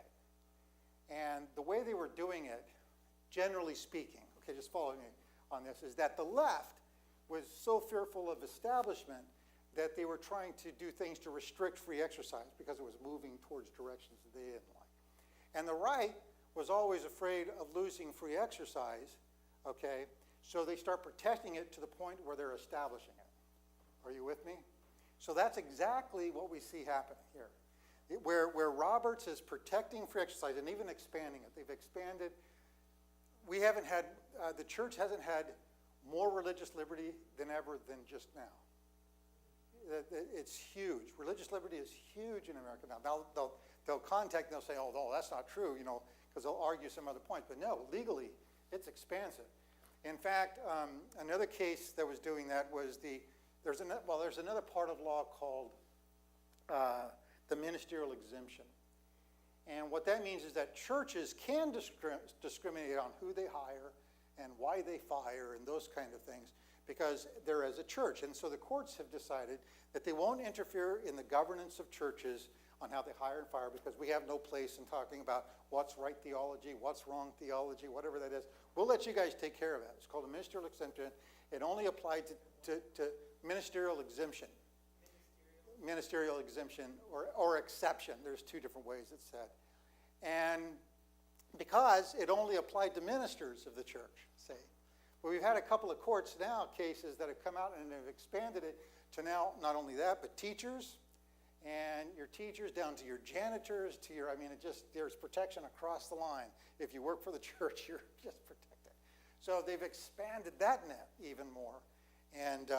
And the way they were doing it, generally speaking, okay, just follow me on this, is that the left was so fearful of establishment that they were trying to do things to restrict free exercise because it was moving towards directions that they didn't like. And the right was always afraid of losing free exercise, okay, so they start protecting it to the point where they're establishing it. Are you with me? So that's exactly what we see happening here. Where Roberts is protecting free exercise and even expanding it. They've expanded. We haven't had, the church hasn't had more religious liberty than ever than just now. It's huge. Religious liberty is huge in America now. They'll contact and they'll say, oh, no, that's not true, because they'll argue some other points. But no, legally, it's expansive. In fact, another case that was doing that was the there's another part of law called the ministerial exemption. And what that means is that churches can discriminate on who they hire and why they fire and those kind of things because they're as a church. And so the courts have decided that they won't interfere in the governance of churches on how they hire and fire because we have no place in talking about what's right theology, what's wrong theology, whatever that is. We'll let you guys take care of that. It's called a ministerial exemption. It only applied to ministerial exemption. Ministerial exemption or exception. There's two different ways it's said. And because it only applied to ministers of the church, say. But we've had a couple of courts now, cases that have come out and have expanded it to now not only that, but teachers, and your teachers down to your janitors, to your, there's protection across the line. If you work for the church, you're just protected. So they've expanded that net even more. And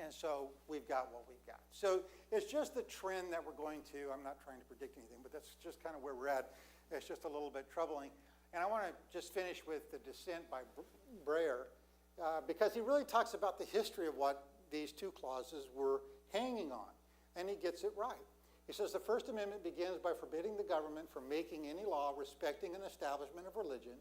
so we've got what we've got. So it's just the trend that we're going to. I'm not trying to predict anything, but that's just kind of where we're at. It's just a little bit troubling. And I want to just finish with the dissent by Breyer, because he really talks about the history of what these two clauses were hanging on. And he gets it right. He says the First Amendment begins by forbidding the government from making any law respecting an establishment of religion.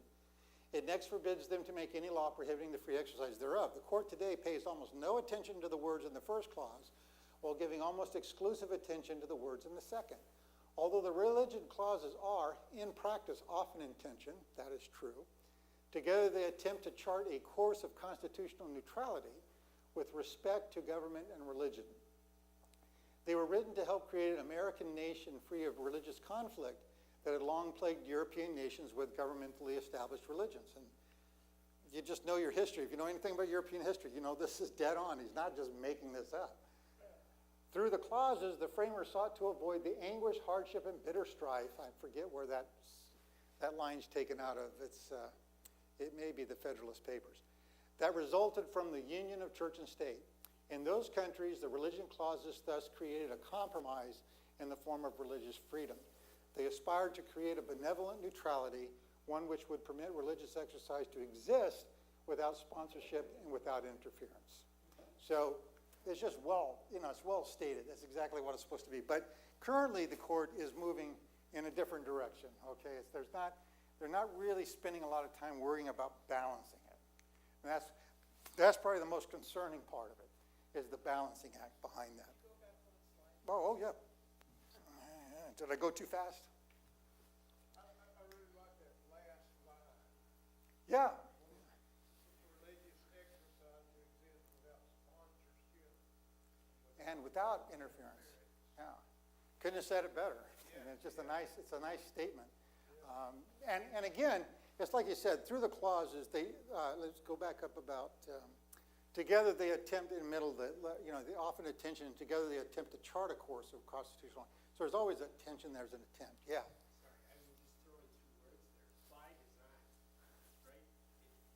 It next forbids them to make any law prohibiting the free exercise thereof. The court today pays almost no attention to the words in the first clause, while giving almost exclusive attention to the words in the second. Although the religion clauses are, in practice, often in tension, that is true, together they attempt to chart a course of constitutional neutrality with respect to government and religion. They were written to help create an American nation free of religious conflict that had long plagued European nations with governmentally established religions. And you just know your history. If you know anything about European history, you know this is dead on. He's not just making this up. Through the clauses, the framers sought to avoid the anguish, hardship, and bitter strife. I forget where that line's taken out of. It may be the Federalist Papers. That resulted from the union of church and state. In those countries, the religion clauses thus created a compromise in the form of religious freedom. They aspired to create a benevolent neutrality, one which would permit religious exercise to exist without sponsorship and without interference. So it's just it's well stated. That's exactly what it's supposed to be. But currently the court is moving in a different direction. Okay, they're not really spending a lot of time worrying about balancing it. And that's probably the most concerning part of it, is the balancing act behind that. Oh yeah. Did I go too fast? I really like that last line. Yeah. Religious exercise to exist without sponsorship. And without interference. Yeah. Couldn't have said it better. And it's just a nice statement. And again, it's like you said, through the clauses, let's go back up about, together they attempt in the middle, they often attention, and together they attempt to chart a course of constitutional. So there's always a tension, there's an attempt. Yeah. Sorry, I would just throw in two words there. By design, right?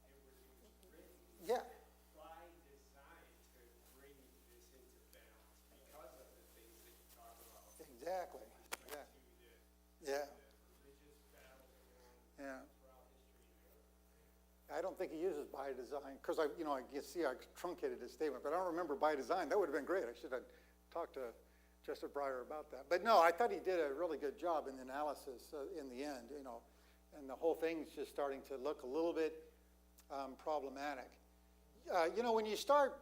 It was written. Yeah. By design to bring this into balance because of the things that you talk about. Exactly. Right, Yeah. the religious battle going on Yeah. throughout history in Europe. I don't think he uses by design, because I truncated his statement, but I don't remember by design. That would have been great. I should have talked to Justice Breyer about that. But no, I thought he did a really good job in the analysis in the end, and the whole thing's just starting to look a little bit problematic. When you start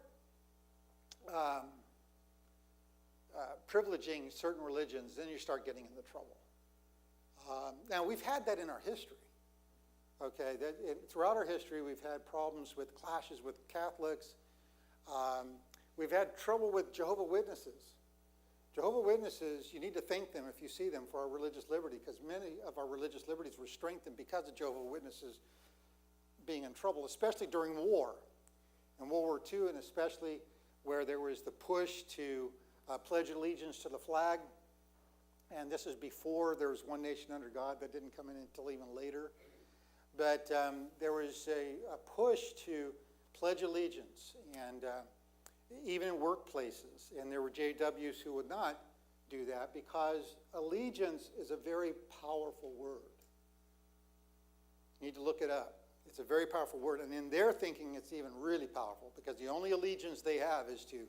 privileging certain religions, then you start getting into trouble. Now, we've had that in our history. Okay, throughout our history, we've had problems with clashes with Catholics. We've had trouble with Jehovah's Witnesses. Jehovah's Witnesses, you need to thank them if you see them for our religious liberty, because many of our religious liberties were strengthened because of Jehovah's Witnesses being in trouble, especially during war. In World War II, and especially where there was the push to pledge allegiance to the flag. And this is before there was one nation under God. That didn't come in until even later. But there was a push to pledge allegiance, and even in workplaces. And there were JWs who would not do that because allegiance is a very powerful word. You need to look it up. It's a very powerful word. And in their thinking, it's even really powerful because the only allegiance they have is to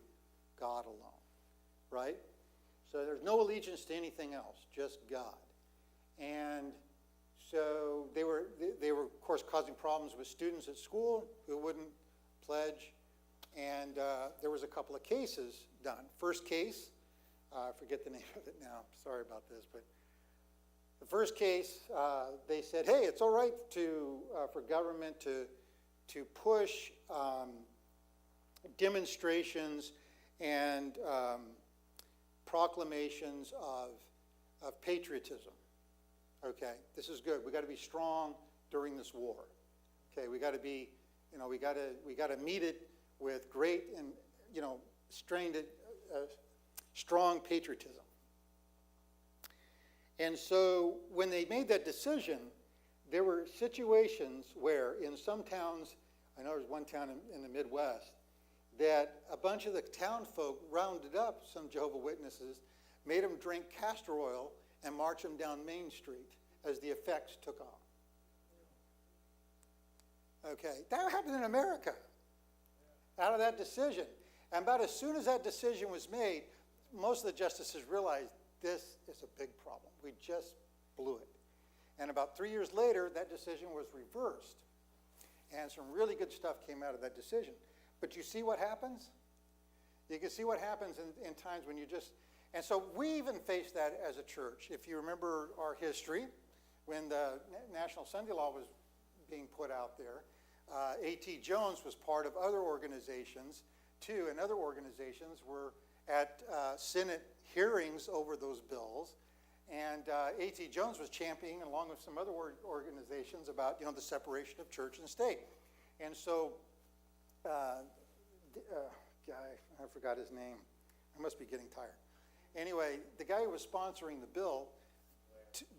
God alone, right? So there's no allegiance to anything else, just God. And so they were, of course, causing problems with students at school who wouldn't pledge. And there was a couple of cases done. First case, I forget the name of it now. Sorry about this, but the first case, they said, hey, it's all right for government to push demonstrations and proclamations of patriotism. Okay, this is good. We got to be strong during this war. Okay, we got to be, we got to meet it with great and strong patriotism. And so when they made that decision, there were situations where in some towns, I know there's one town in the Midwest, that a bunch of the town folk rounded up some Jehovah's Witnesses, made them drink castor oil, and march them down Main Street as the effects took off. Okay, that happened in America out of that decision. And about as soon as that decision was made, most of the justices realized this is a big problem. We just blew it. And about 3 years later, that decision was reversed. And some really good stuff came out of that decision. But you see what happens? You can see what happens in times when you just... And so we even face that as a church. If you remember our history, when the National Sunday Law was being put out there, A.T. Jones was part of other organizations, too, and other organizations were at Senate hearings over those bills, and A.T. Jones was championing, along with some other organizations, about the separation of church and state. And so, guy, I forgot his name. I must be getting tired. Anyway, the guy who was sponsoring the bill,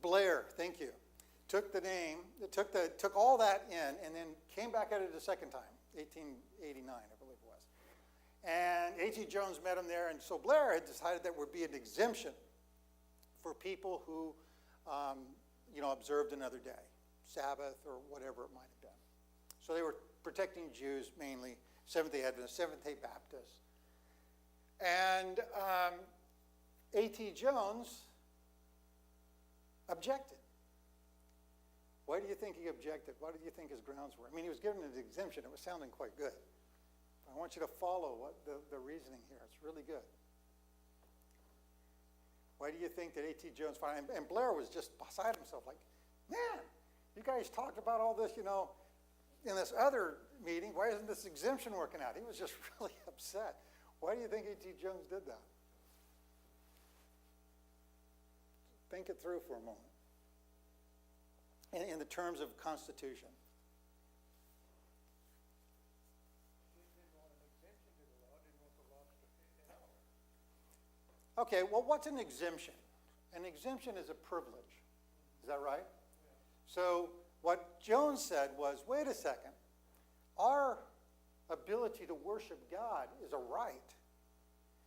Blair, thank you, took the name, took all that in, and then came back at it a second time, 1889, I believe it was. And A.T. Jones met him there, and so Blair had decided that would be an exemption for people who, observed another day, Sabbath or whatever it might have been. So they were protecting Jews mainly, Seventh-day Adventists, Seventh-day Baptists. And A.T. Jones objected. Why do you think he objected? What do you think his grounds were? I mean, he was given an exemption. It was sounding quite good. I want you to follow what the reasoning here. It's really good. Why do you think that A.T. Jones, and Blair was just beside himself, like, man, you guys talked about all this, in this other meeting. Why isn't this exemption working out? He was just really upset. Why do you think A.T. Jones did that? Think it through for a moment. In the terms of Constitution. Okay, well, what's an exemption? An exemption is a privilege. Is that right? So what Jones said was, wait a second. Our ability to worship God is a right.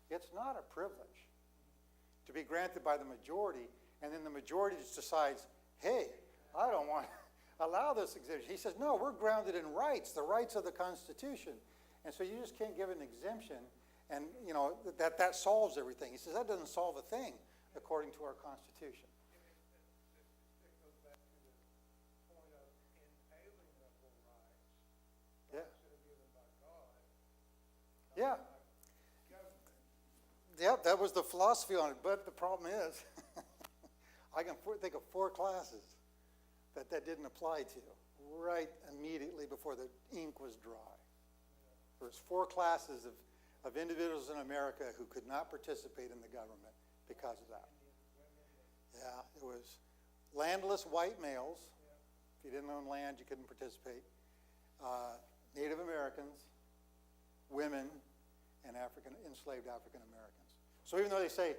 It's not a privilege to be granted by the majority, and then the majority just decides, hey, I don't want to allow this exemption. He says, no, we're grounded in rights, the rights of the Constitution. And so you just can't give an exemption and, that solves everything. He says that doesn't solve a thing according to our Constitution. It goes back to the point of inalienable rights. Yeah. Rights that are given by God. Yeah. Yeah, that was the philosophy on it. But the problem is, I can think of 4 classes that didn't apply to right immediately before the ink was dry. There was 4 classes of individuals in America who could not participate in the government because of that. Yeah, it was landless white males. If you didn't own land, you couldn't participate. Native Americans, women, and enslaved African Americans. So even though they say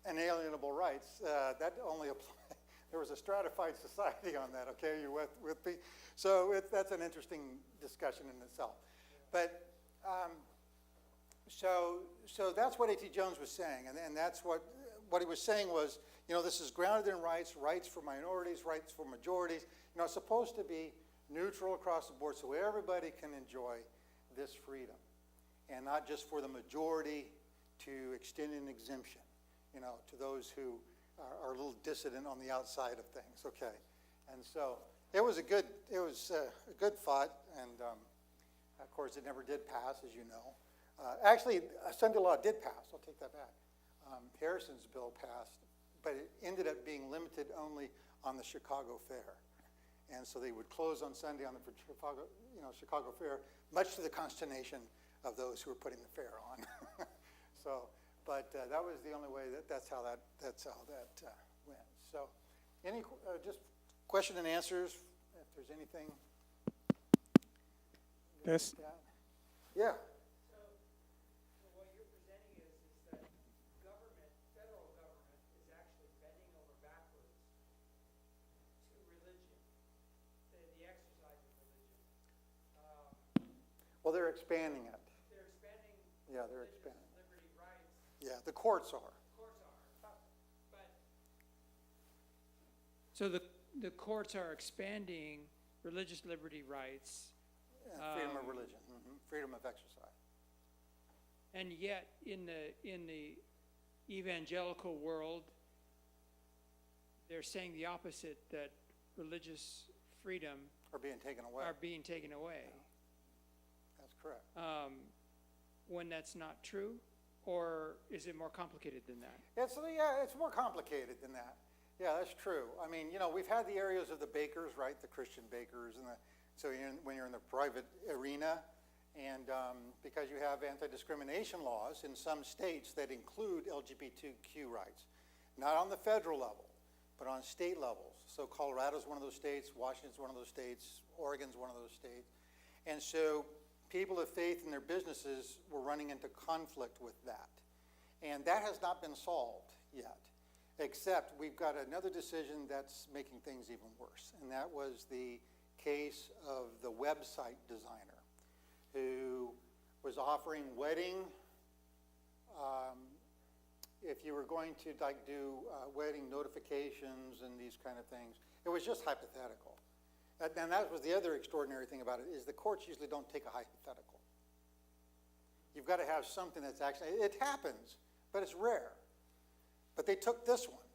inalienable rights, that only applies. There was a stratified society on that, okay? Are you with me? So that's an interesting discussion in itself. But so that's what A.T. Jones was saying, and that's what he was saying was, this is grounded in rights, rights for minorities, rights for majorities. It's supposed to be neutral across the board so everybody can enjoy this freedom. And not just for the majority to extend an exemption, to those who are a little dissident on the outside of things, okay? And so it was a good fight, and of course it never did pass, as you know. Actually, Sunday law did pass, I'll take that back. Harrison's bill passed, but it ended up being limited only on the Chicago Fair. And so they would close on Sunday on the Chicago Fair, much to the consternation of those who were putting the fair on. So, but that was the only way that's how that went. So, any just question and answers, if there's anything. Yes. Yeah. So what you're presenting is that federal government is actually bending over backwards to religion, the exercise of religion. Well, they're expanding it. They're expanding Yeah, they're religious expanding. liberty rights. Yeah, the courts are. Courts are, but so the courts are expanding religious liberty rights. Freedom of religion, freedom of exercise. And yet, in the evangelical world, they're saying the opposite, that religious freedom Are being taken away. are being taken away. That's correct. When that's not true, or is it more complicated than that? It's more complicated than that. Yeah, that's true. I mean, we've had the areas of the bakers, right? The Christian bakers, so when you're in the private arena, and because you have anti-discrimination laws in some states that include LGBTQ rights, not on the federal level, but on state levels. So Colorado's one of those states, Washington's one of those states, Oregon's one of those states. And so people of faith in their businesses were running into conflict with that. And that has not been solved yet, except we've got another decision that's making things even worse. And that was the case of the website designer who was offering wedding, if you were going to do wedding notifications and these kind of things, it was just hypothetical. And that was the other extraordinary thing about it, is the courts usually don't take a hypothetical. You've got to have something that's actually, it happens, but it's rare. But they took this one.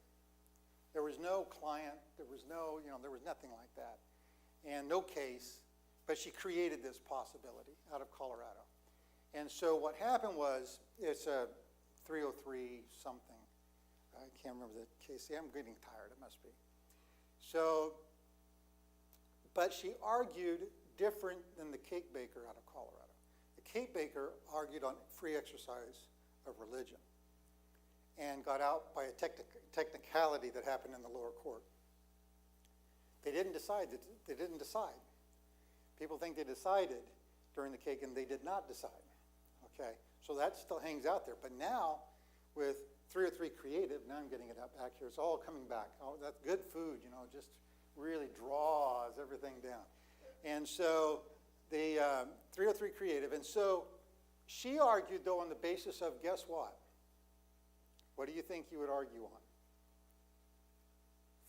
There was no client, there was nothing like that. And no case, but she created this possibility out of Colorado. And so what happened was, it's a 303 something. I can't remember the case. See, I'm getting tired, it must be. So, but she argued different than the cake baker out of Colorado. The cake baker argued on free exercise of religion and got out by a technicality that happened in the lower court. They didn't decide. People think they decided during the cake, and they did not decide. Okay, so that still hangs out there. But now, with 303 Creative, now I'm getting it up back here. It's all coming back. Oh, that's good food, just really draws everything down. And so the 303 Creative, and so she argued, though, on the basis of, guess what? What do you think you would argue on?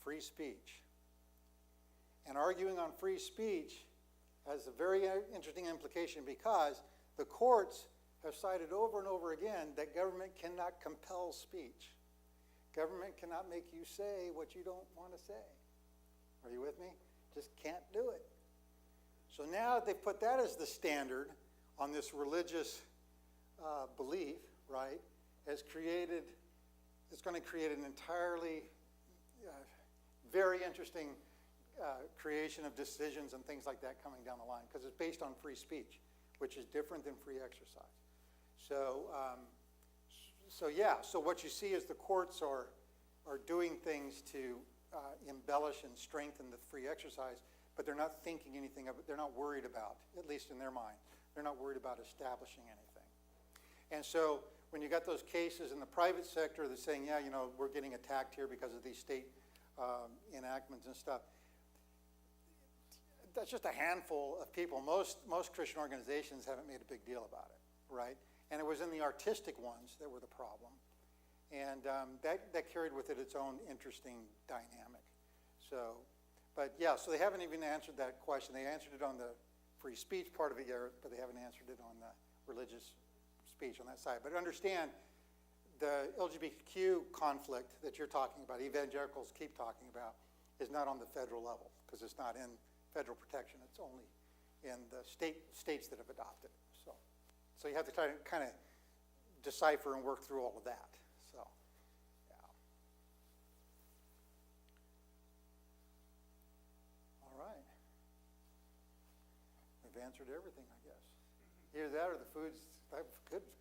Free speech. And arguing on free speech has a very interesting implication, because the courts have cited over and over again that government cannot compel speech. Government cannot make you say what you don't want to say. Are you with me? Just can't do it. So now they've put that as the standard on this religious belief, right? It's going to create an entirely very interesting creation of decisions and things like that coming down the line, because it's based on free speech, which is different than free exercise. So what you see is the courts are doing things to embellish and strengthen the free exercise, but they're not thinking anything of it. They're not worried about, at least in their mind, they're not worried about establishing anything. And so when you got those cases in the private sector that's saying, yeah, we're getting attacked here because of these state enactments and stuff, that's just a handful of people. Most Christian organizations haven't made a big deal about it, right? And it was in the artistic ones that were the problem. And that carried with it its own interesting dynamic. So, But yeah, so they haven't even answered that question. They answered it on the free speech part of it, but they haven't answered it on the religious speech on that side. But understand, the LGBTQ conflict that you're talking about, evangelicals keep talking about, is not on the federal level, because it's not in federal protection. It's only in the states that have adopted it. So you have to try to kind of decipher and work through all of that. So, yeah. All right. We've answered everything, I guess. Either that or the food's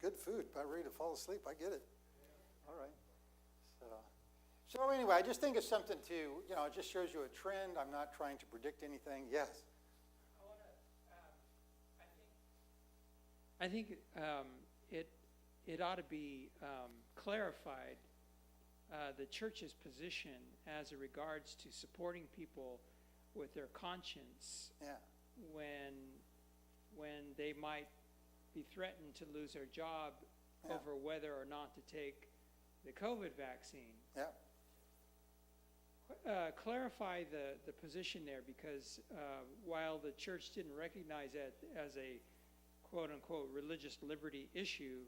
good food. About ready to fall asleep. I get it. All right. So anyway, I just think it's something to, it just shows you a trend. I'm not trying to predict anything. Yes. I think it ought to be clarified, the church's position as it regards to supporting people with their conscience. Yeah. When they might be threatened to lose their job over whether or not to take the COVID vaccine. Yeah. Clarify the position there, because while the church didn't recognize it as a quote-unquote religious liberty issue,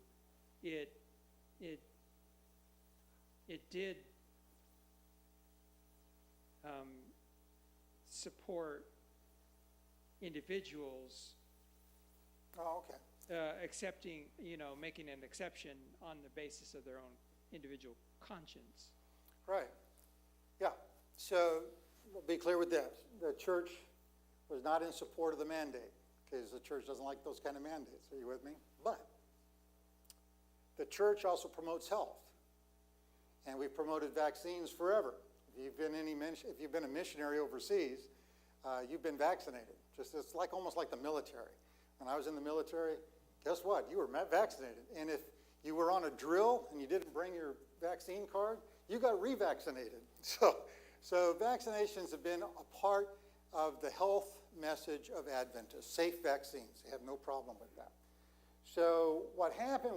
it did support individuals accepting, making an exception on the basis of their own individual conscience. Right. Yeah. So we'll be clear with this. The church was not in support of the mandate, because the church doesn't like those kind of mandates. Are you with me? But the church also promotes health. And we've promoted vaccines forever. If you've been a missionary overseas, you've been vaccinated. It's almost like the military. When I was in the military, guess what? You were vaccinated. And if you were on a drill and you didn't bring your vaccine card, you got revaccinated. So vaccinations have been a part of the health message of Adventists. Safe vaccines. They have no problem with that. So what happened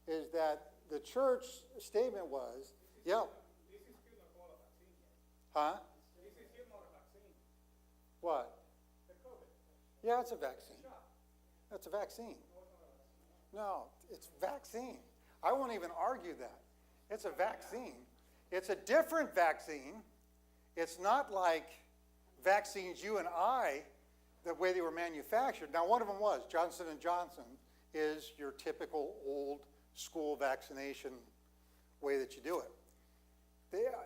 is that the church statement was, yeah. This is still not called a vaccine yet. Huh? This is still not a vaccine. What? The COVID. Yeah, it's a vaccine. Shot. That's a vaccine. No, it's not a vaccine. No, it's vaccine. I won't even argue that. It's a vaccine. It's a different vaccine. It's not like vaccines you and I, the way they were manufactured. Now, one of them was Johnson & Johnson is your typical old school vaccination way that you do it.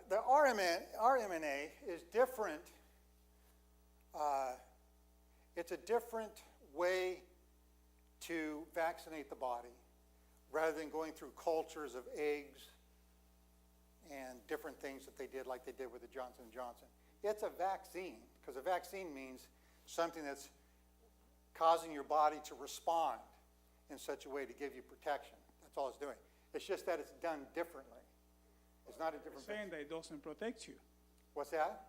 The RMNA is different. It's a different way to vaccinate the body rather than going through cultures of eggs and different things that they did like they did with the Johnson & Johnson. It's a vaccine, because a vaccine means something that's causing your body to respond in such a way to give you protection. That's all it's doing. It's just that it's done differently. It's not a different Saying that it doesn't protect you. What's that?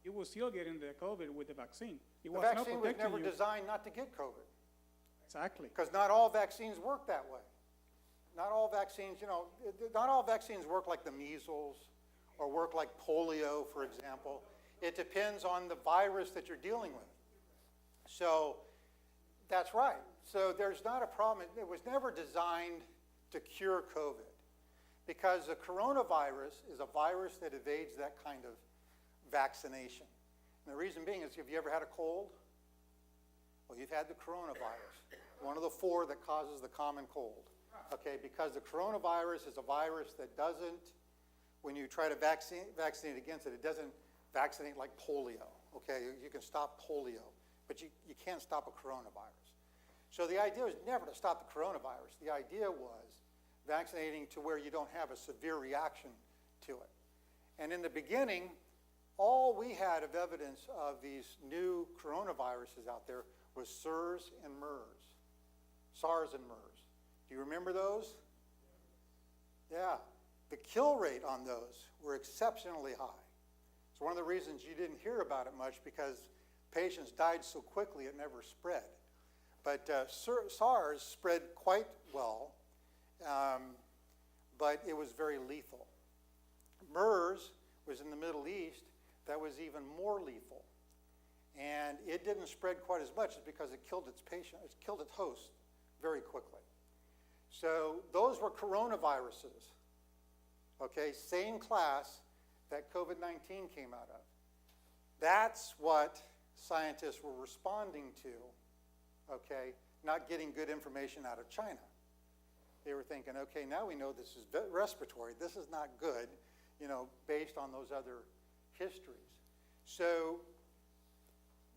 You will still get in the COVID with the vaccine. It The was not vaccine was protecting never you. designed not to get COVID, Exactly. because not all vaccines work that way. Not all vaccines, not all vaccines work like the measles or work like polio, for example. It depends on the virus that you're dealing with. So that's right. So there's not a problem. It was never designed to cure COVID, because the coronavirus is a virus that evades that kind of vaccination. And the reason being is, have you ever had a cold? Well, you've had the coronavirus, one of the 4 that causes the common cold. Okay, because the coronavirus is a virus that doesn't, when you try to vaccinate against it, it doesn't vaccinate like polio. Okay, you can stop polio, but you can't stop a coronavirus. So the idea was never to stop the coronavirus. The idea was vaccinating to where you don't have a severe reaction to it. And in the beginning, all we had of evidence of these new coronaviruses out there was SARS and MERS. SARS and MERS. Do you remember those? Yeah. The kill rate on those were exceptionally high. It's one of the reasons you didn't hear about it much, because patients died so quickly it never spread. But SARS spread quite well, but it was very lethal. MERS was in the Middle East. that was even more lethal. And it didn't spread quite as much because it killed its host very quickly. So those were coronaviruses, okay, same class that COVID-19 came out of. That's what scientists were responding to, okay, not getting good information out of China. They were thinking, okay, now we know this is respiratory. This is not good, you know, based on those other histories. So,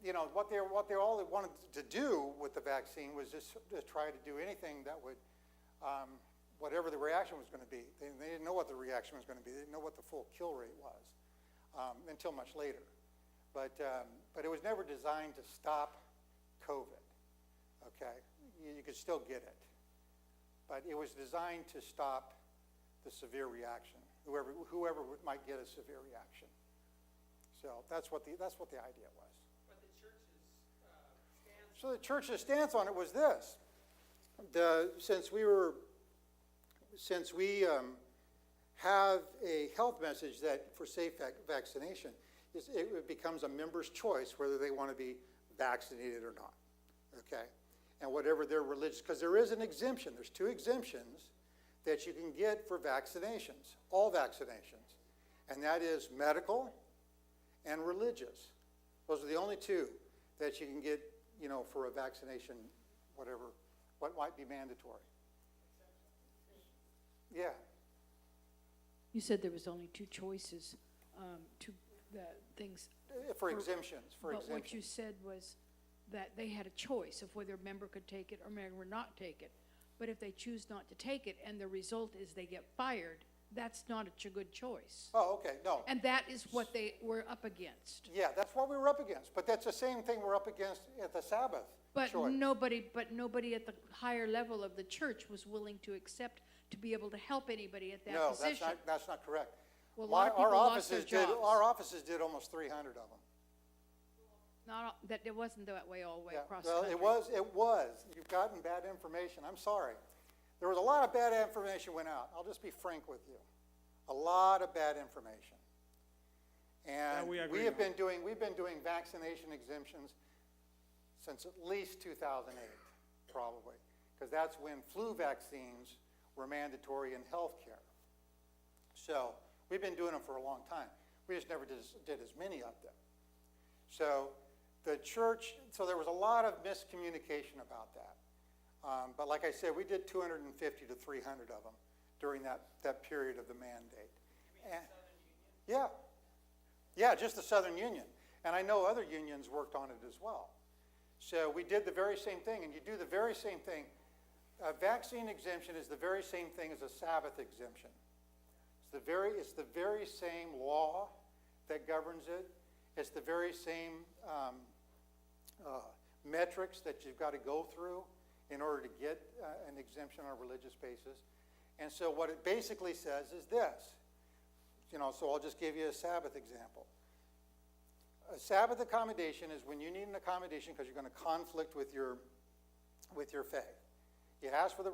you know, what they all wanted to do with the vaccine was just to try to do anything that would, whatever the reaction was going to be. They didn't know what the reaction was going to be. They didn't know what the full kill rate was until much later. But it was never designed to stop COVID, okay? You could still get it. But it was designed to stop the severe reaction, whoever might get a severe reaction. So that's what the idea was. But the church's stance. So the church's stance on it was this: since we have a health message that for safe vaccination, it becomes a member's choice whether they want to be vaccinated or not. Okay, and whatever their religious, because there is an exemption. There's 2 exemptions that you can get for vaccinations, all vaccinations, and that is medical and religious. Those are the only 2 that you can get, you know, for a vaccination, whatever, what might be mandatory. Yeah. You said there was only 2 choices, to the things. For exemptions, But what you said was that they had a choice of whether a member could take it or member not take it. But if they choose not to take it and the result is they get fired, that's not a good choice. Oh, okay, no. And that is what they were up against. Yeah, that's what we were up against. But that's the same thing we're up against at the Sabbath But choice. nobody at the higher level of the church was willing to accept to be able to help anybody at that No, position. that's not correct. Well, a lot of people lost their jobs. Our offices did almost 300 of them. Not all, that it wasn't that way all the way Yeah, across the well, country. it was. You've gotten bad information. I'm sorry. There was a lot of bad information went out. I'll just be frank with you. A lot of bad information. And we agree we've on. been doing vaccination exemptions since at least 2008, probably, because that's when flu vaccines were mandatory in healthcare. So we've been doing them for a long time. We just never did as many of them. So the church, so there was a lot of miscommunication about that. But like I said, we did 250 to 300 of them during that period of the mandate. You mean And- the Southern Union? yeah, just the Southern Union. And I know other unions worked on it as well. So we did the very same thing, and you do the very same thing. A vaccine exemption is the very same thing as a Sabbath exemption. It's the very same law that governs it. It's the very same metrics that you've got to go through in order to get an exemption on a religious basis. And so what it basically says is this, you know, so I'll just give you a Sabbath example. A Sabbath accommodation is when you need an accommodation because you're going to conflict with your faith. You ask for the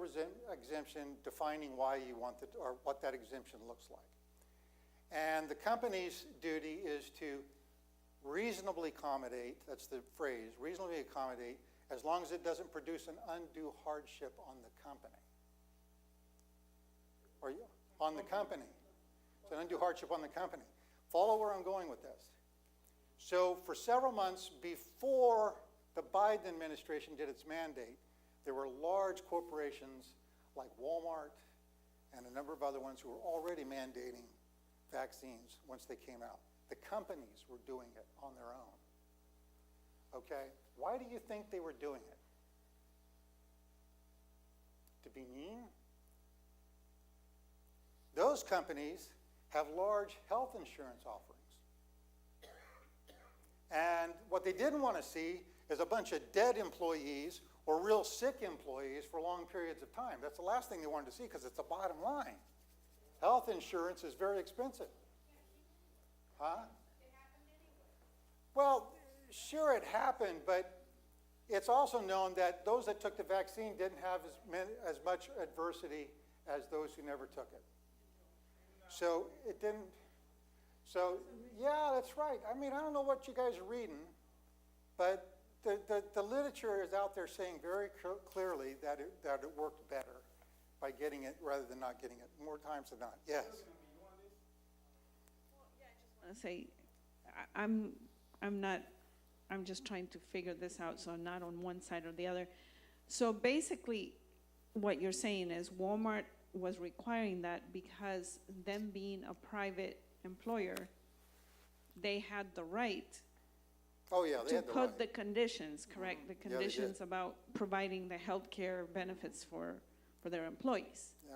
exemption, defining why you want it or what that exemption looks like. And the company's duty is to reasonably accommodate, that's the phrase, reasonably accommodate, as long as it doesn't produce an undue hardship on the company. Or on the company. It's an undue hardship on the company. Follow where I'm going with this. So for several months before the Biden administration did its mandate, there were large corporations like Walmart and a number of other ones who were already mandating vaccines once they came out. The companies were doing it on their own. Okay? Why do you think they were doing it? To be mean? Those companies have large health insurance offerings. And what they didn't want to see is a bunch of dead employees or real sick employees for long periods of time. That's the last thing they wanted to see because it's the bottom line. Health insurance is very expensive. Huh? It happened anyway. Well, sure it happened, but it's also known that those that took the vaccine didn't have as much adversity as those who never took it. So it didn't. So, yeah, that's right. I mean, I don't know what you guys are reading, but the literature is out there saying very clearly that it worked better by getting it rather than not getting it, more times than not. Yes. I say, I'm just trying to figure this out, so I'm not on one side or the other. So basically, what you're saying is Walmart was requiring that because them being a private employer, they had the right Oh, yeah, they to had the put right. the conditions, correct? The they did. conditions about providing the health care benefits for their employees. Yeah.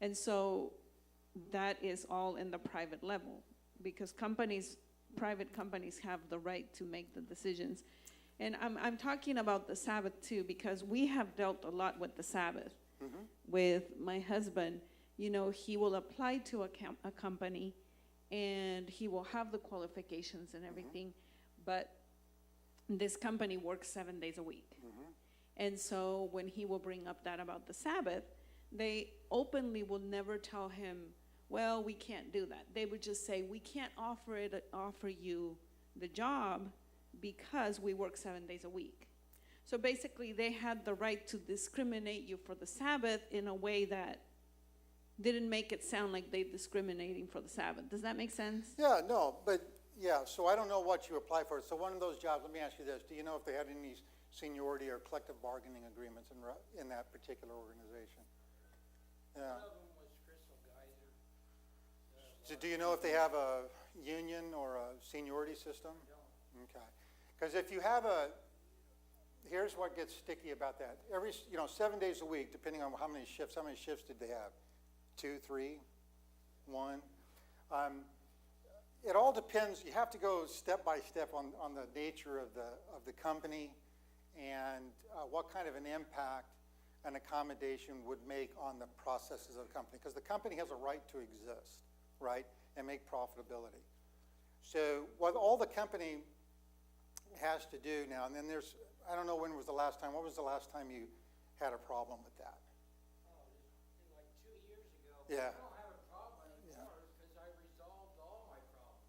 And so that is all in the private level, because private companies have the right to make the decisions. And I'm talking about the Sabbath too, because we have dealt a lot with the Sabbath. With my husband, you know, he will apply to a company and he will have the qualifications and everything, but this company works 7 days a week. And so when he will bring up that about the Sabbath, they openly will never tell him, well, we can't do that. They would just say, we can't offer you the job because we work 7 days a week. So basically, they had the right to discriminate you for the Sabbath in a way that didn't make it sound like they're discriminating for the Sabbath. Does that make sense? Yeah, no, but, yeah, so I don't know what you apply for. So one of those jobs, let me ask you this. Do you know if they had any seniority or collective bargaining agreements in that particular organization? Yeah. One of them was Crystal Geyser. So do you know if they have a union or a seniority system? No. Okay. Because if you have here's what gets sticky about that. 7 days a week, depending on how many shifts did they have? 2, 3, 1? It all depends. You have to go step by step on the nature of the company and what kind of an impact an accommodation would make on the processes of the company. Because the company has a right to exist, right, and make profitability. So what all the company has to do now, and then I don't know what was the last time you had a problem with that? Oh, like 2 years ago. Yeah. I don't have a problem anymore because I resolved all my problems.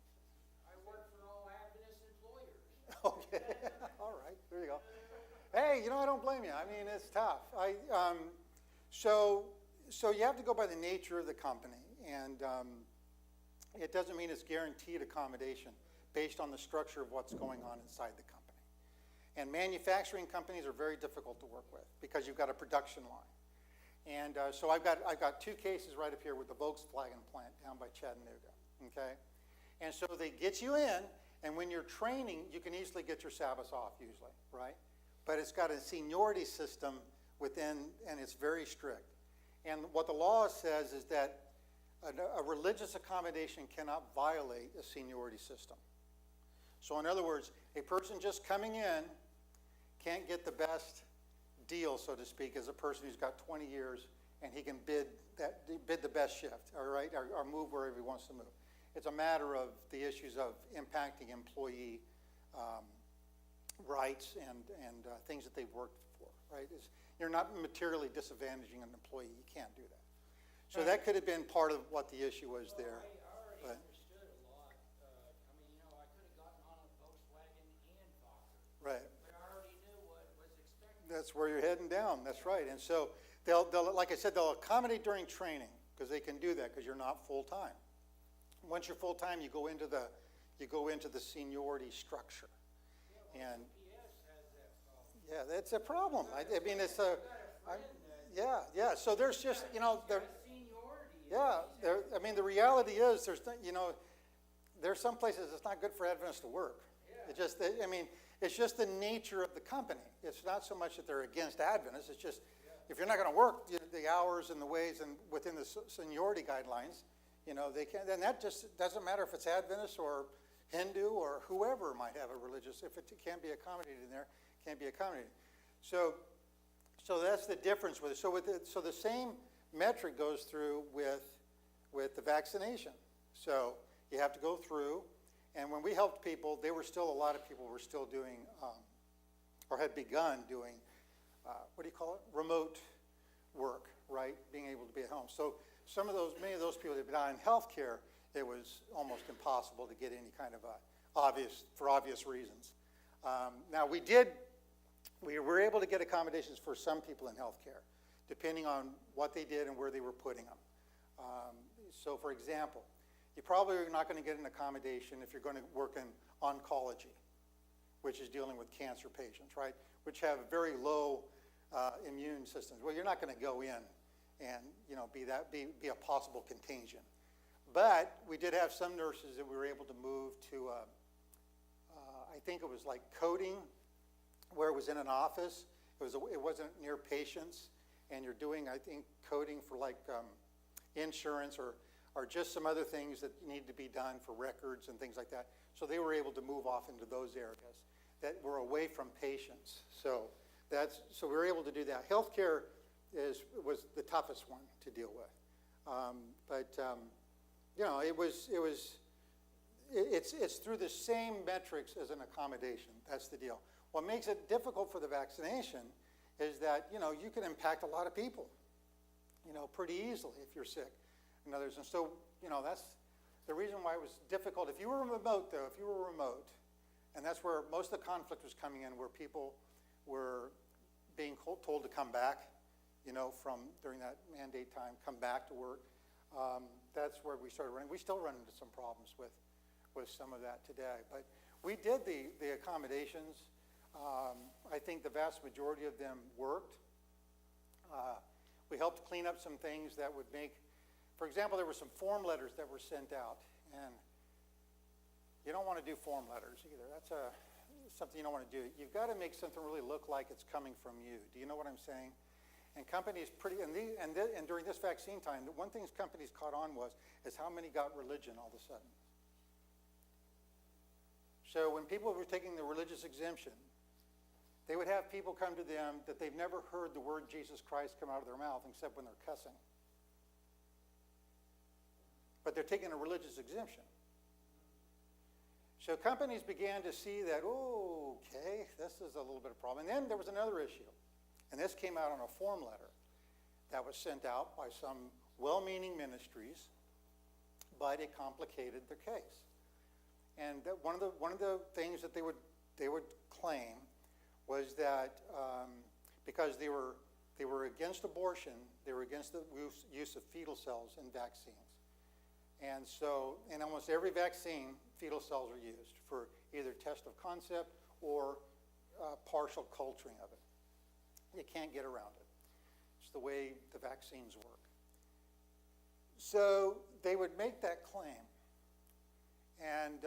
I work for all Adventist employers. Okay, all right, there you go. Hey, I don't blame you. I mean, it's tough. So you have to go by the nature of the company, and it doesn't mean it's guaranteed accommodation based on the structure of what's going on inside the company. And manufacturing companies are very difficult to work with because you've got a production line. And so I've got 2 cases right up here with the Volkswagen plant down by Chattanooga, okay? And so they get you in, and when you're training, you can easily get your Sabbath off usually, right? But it's got a seniority system within, and it's very strict. And what the law says is that a religious accommodation cannot violate a seniority system. So in other words, a person just coming in can't get the best deal, so to speak, as a person who's got 20 years and he can bid the best shift, all right, or move wherever he wants to move. It's a matter of the issues of impacting employee rights and things that they've worked for, right? You're not materially disadvantaging an employee. You can't do that. So that could have been part of what the issue was there. I already understood a lot. I could have gotten on a Volkswagen and Fokker. Right. But I already knew what was expected. That's where you're heading down. That's right. And so they'll like I said, they'll accommodate during training because they can do that because you're not full time. Once you're full time, you go into the seniority structure. And UPS has that problem. yeah, that's a problem. I mean, it's a yeah. So there's just there. Seniority. Yeah, I mean, the reality is there's some places it's not good for Adventists to work. It's just the nature of the company. It's not so much that they're against Adventists. It's just if you're not going to work the hours and the ways and within the seniority guidelines, they can't. Then that just doesn't matter if it's Adventist or Hindu or whoever might have a religious. If it can't be accommodated in there, it can't be accommodated. So that's the difference with it. So the same metric goes through with the vaccination. So you have to go through, and when we helped people, a lot of people were still doing, or had begun doing, remote work, right? Being able to be at home. So many of those people that have been in healthcare, it was almost impossible to get any kind of for obvious reasons. Now, we were able to get accommodations for some people in healthcare, depending on what they did and where they were putting them. So, for example, you probably are not going to get an accommodation if you're going to work in oncology, which is dealing with cancer patients, right? Which have very low immune systems. Well, you're not going to go in and be a possible contagion. But we did have some nurses that we were able to move to, I think it was like coding, where it was in an office. It wasn't near patients, and you're doing, I think, coding for like insurance or just some other things that need to be done for records and things like that. So they were able to move off into those areas that were away from patients. So we were able to do that. Healthcare was the toughest one to deal with, it's through the same metrics as an accommodation. That's the deal. What makes it difficult for the vaccination is that you can impact a lot of people, pretty easily if you're sick. And others, and so that's the reason why it was difficult. If you were remote, and that's where most of the conflict was coming in, where people were being told to come back, from during that mandate time, come back to work. That's where we started running. We still run into some problems with some of that today, but we did the accommodations. I think the vast majority of them worked. We helped clean up some things that would make, for example, there were some form letters that were sent out, and you don't want to do form letters either. That's something you don't want to do. You've got to make something really look like it's coming from you. Do you know what I'm saying? And companies and during this vaccine time, one thing companies caught on is how many got religion all of a sudden. So when people were taking the religious exemption, they would have people come to them that they've never heard the word Jesus Christ come out of their mouth except when they're cussing. But they're taking a religious exemption. So companies began to see that, okay, this is a little bit of a problem. And then there was another issue. And this came out on a form letter that was sent out by some well-meaning ministries, but it complicated their case. And one of the things that they would claim was that because they were against abortion, they were against the use of fetal cells in vaccines. And so in almost every vaccine, fetal cells are used for either test of concept or partial culturing of it. You can't get around it. It's the way the vaccines work. So they would make that claim, and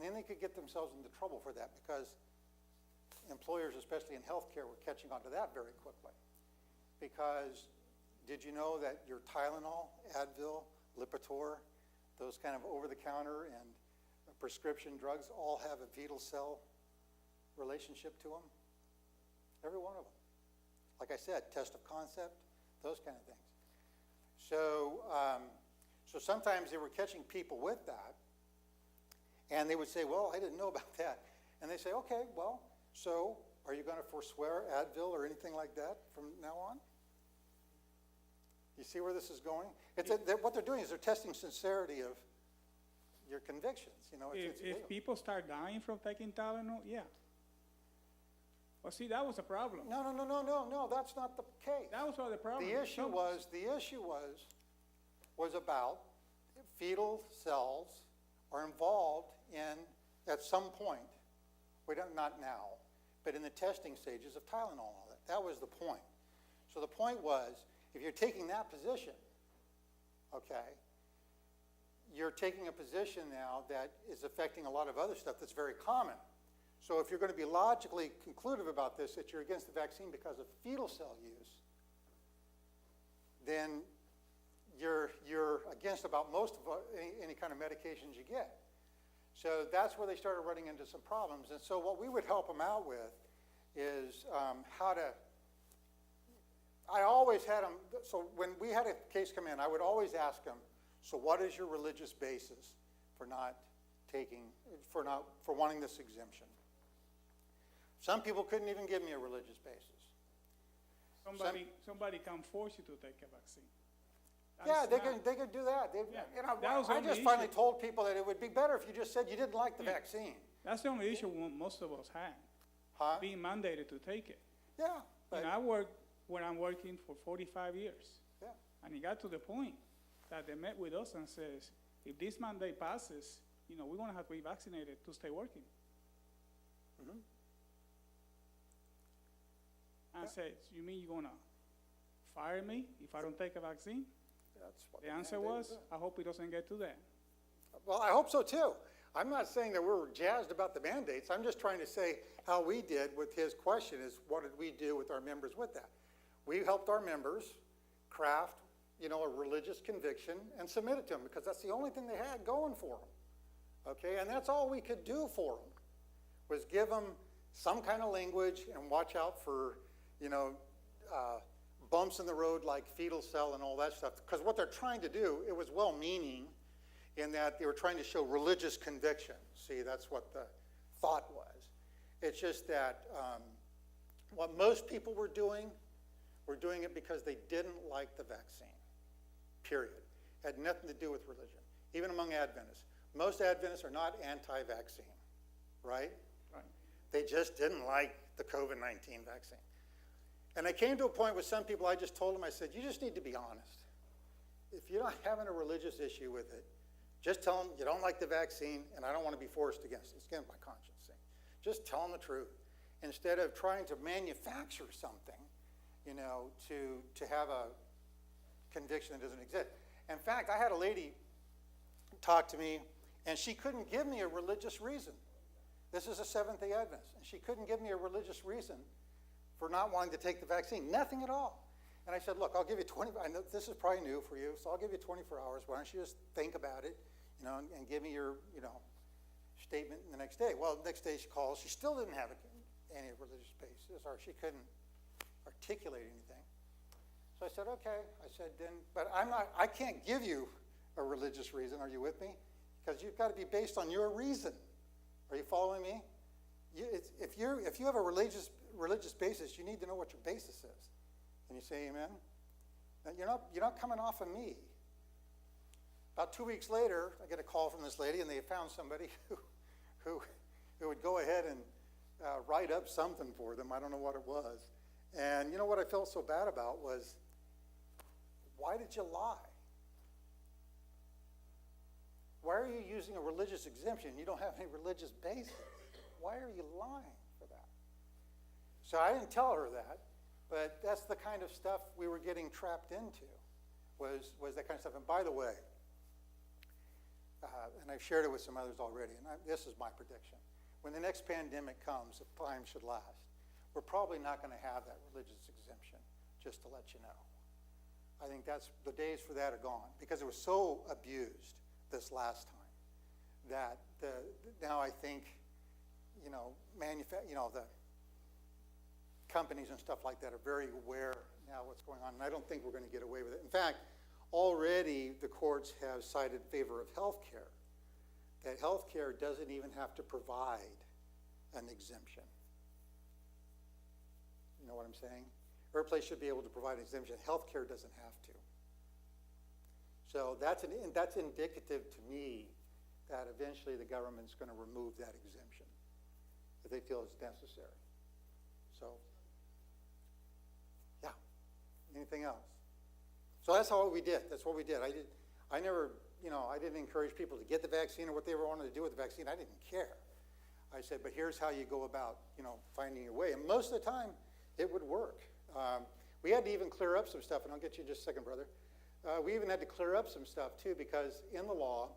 then they could get themselves into trouble for that, because employers, especially in healthcare, were catching on to that very quickly. Because did you know that your Tylenol, Advil, Lipitor, those kind of over-the-counter and prescription drugs all have a fetal cell relationship to them? Every one of them. Like I said, test of concept, those kind of things. So sometimes they were catching people with that, and they would say, well, I didn't know about that. And they say, okay, well, so are you going to forswear Advil or anything like that from now on? You see where this is going? What they're doing is they're testing sincerity of your convictions. If people start dying from taking Tylenol, yeah. Well, see, that was a problem. No, that's not the case. That was the problem. The issue was about fetal cells are involved in, at some point, not now, but in the testing stages of Tylenol and all that. That was the point. So the point was, if you're taking that position, okay, you're taking a position now that is affecting a lot of other stuff that's very common. So if you're going to be logically conclusive about this, that you're against the vaccine because of fetal cell use, then you're against about most of any kind of medications you get. So that's where they started running into some problems. And so what we would help them out with is I always had them, so when we had a case come in, I would always ask them, so what is your religious basis for for wanting this exemption? Some people couldn't even give me a religious basis. Somebody can force you to take a vaccine. Yeah, That's not- they could do that. They, Yeah, you know, that was the I only just finally issue. told people that it would be better if you just said you didn't like the Yeah. vaccine. That's the only issue most of us had, Huh? being mandated to take it. Yeah, You but, know, I worked where I'm working for 45 years. yeah. And it got to the point that they met with us and says, if this mandate passes, you know, we're gonna have to be vaccinated to stay working. Mhm. I said, you mean you're gonna fire me if I don't take a vaccine? That's what The answer mandate was, is. I hope it doesn't get to that. Well, I hope so too. I'm not saying that we're jazzed about the mandates. I'm just trying to say how we did with his question is what did we do with our members with that? We helped our members craft, you know, a religious conviction and submit it to them because that's the only thing they had going for them. Okay, and that's all we could do for them was give them some kind of language and watch out for, you know, bumps in the road like fetal cell and all that stuff. Because what they're trying to do, it was well-meaning in that they were trying to show religious conviction. See, that's what the thought was. It's just that what most people were doing it because they didn't like the vaccine, period. Had nothing to do with religion, even among Adventists. Most Adventists are not anti-vaccine, right? Right. They just didn't like the COVID-19 vaccine. And I came to a point with some people, I just told them, I said, you just need to be honest. If you're not having a religious issue with it, just tell them you don't like the vaccine and I don't want to be forced against it. It's against my conscience thing. Just tell them the truth. Instead of trying to manufacture something, you know, to have a conviction that doesn't exist. In fact, I had a lady talk to me and she couldn't give me a religious reason. This is a Seventh-day Adventist, and she couldn't give me a religious reason for not wanting to take the vaccine, nothing at all. And I said, look, I'll give you 20, I know this is probably new for you, so I'll give you 24 hours. Why don't you just think about it, you know, and give me your, you know, statement the next day. Well, the next day she calls, she still didn't have any religious basis, or she couldn't articulate anything. So I said, okay. I said, then, but I can't give you a religious reason. Are you with me? Because you've got to be based on your reason. Are you following me? If you have a religious basis, you need to know what your basis is. Can you say amen? Now, you're not coming off of me. About 2 weeks later, I get a call from this lady, and they found somebody who would go ahead and write up something for them. I don't know what it was. And you know what I felt so bad about was, why did you lie? Why are you using a religious exemption? You don't have any religious basis. Why are you lying for that? So I didn't tell her that, but that's the kind of stuff we were getting trapped into, was that kind of stuff. And by the way, and I've shared it with some others already, and this is my prediction. When the next pandemic comes, if time should last, we're probably not going to have that religious exemption, just to let you know. I think the days for that are gone, because it was so abused this last time that now I think, you know, the companies and stuff like that are very aware now what's going on, and I don't think we're going to get away with it. In fact, already the courts have cited in favor of health care, that health care doesn't even have to provide an exemption. You know what I'm saying? Every place should be able to provide an exemption. Health care doesn't have to. So that's indicative to me that eventually the government's going to remove that exemption if they feel it's necessary. So, yeah. Anything else? So that's what we did. That's what we did. I didn't encourage people to get the vaccine or what they wanted to do with the vaccine. I didn't care. I said, but here's how you go about, you know, finding your way. And most of the time, it would work. We had to even clear up some stuff, and I'll get you in just a second, brother. We even had to clear up some stuff, too, because in the law,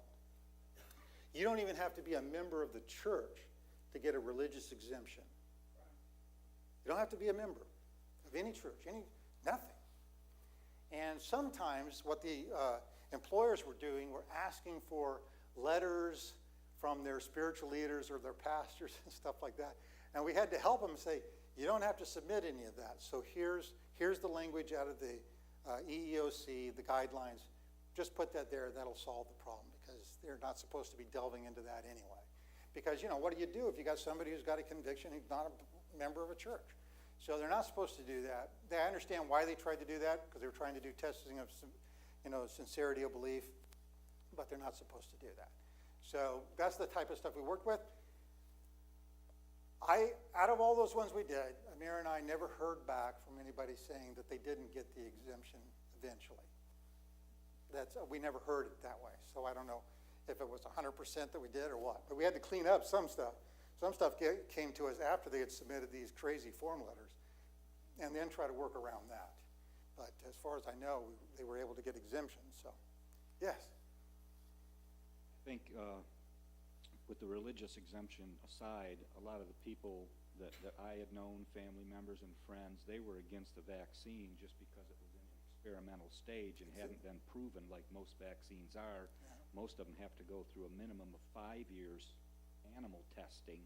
you don't even have to be a member of the church to get a religious exemption. You don't have to be a member of any church, nothing. And sometimes what the employers were doing were asking for letters from their spiritual leaders or their pastors and stuff like that. And we had to help them say, you don't have to submit any of that. So here's the language out of the EEOC, the guidelines. Just put that there. That'll solve the problem, because they're not supposed to be delving into that anyway. Because, you know, what do you do if you got somebody who's got a conviction who's not a member of a church? So they're not supposed to do that. I understand why they tried to do that, because they were trying to do testing of some, sincerity of belief, but they're not supposed to do that. So that's the type of stuff we worked with. Out of all those ones we did, Amir and I never heard back from anybody saying that they didn't get the exemption eventually. We never heard it that way. So I don't know if it was 100% that we did or what. But we had to clean up some stuff. Some stuff came to us after they had submitted these crazy form letters, and then try to work around that. But as far as I know, they were able to get exemptions. So, yes. I think with the religious exemption aside, a lot of the people that I had known, family members and friends, they were against the vaccine just because it was in an experimental stage and hadn't been proven like most vaccines are. Yeah. Most of them have to go through a minimum of 5 years animal testing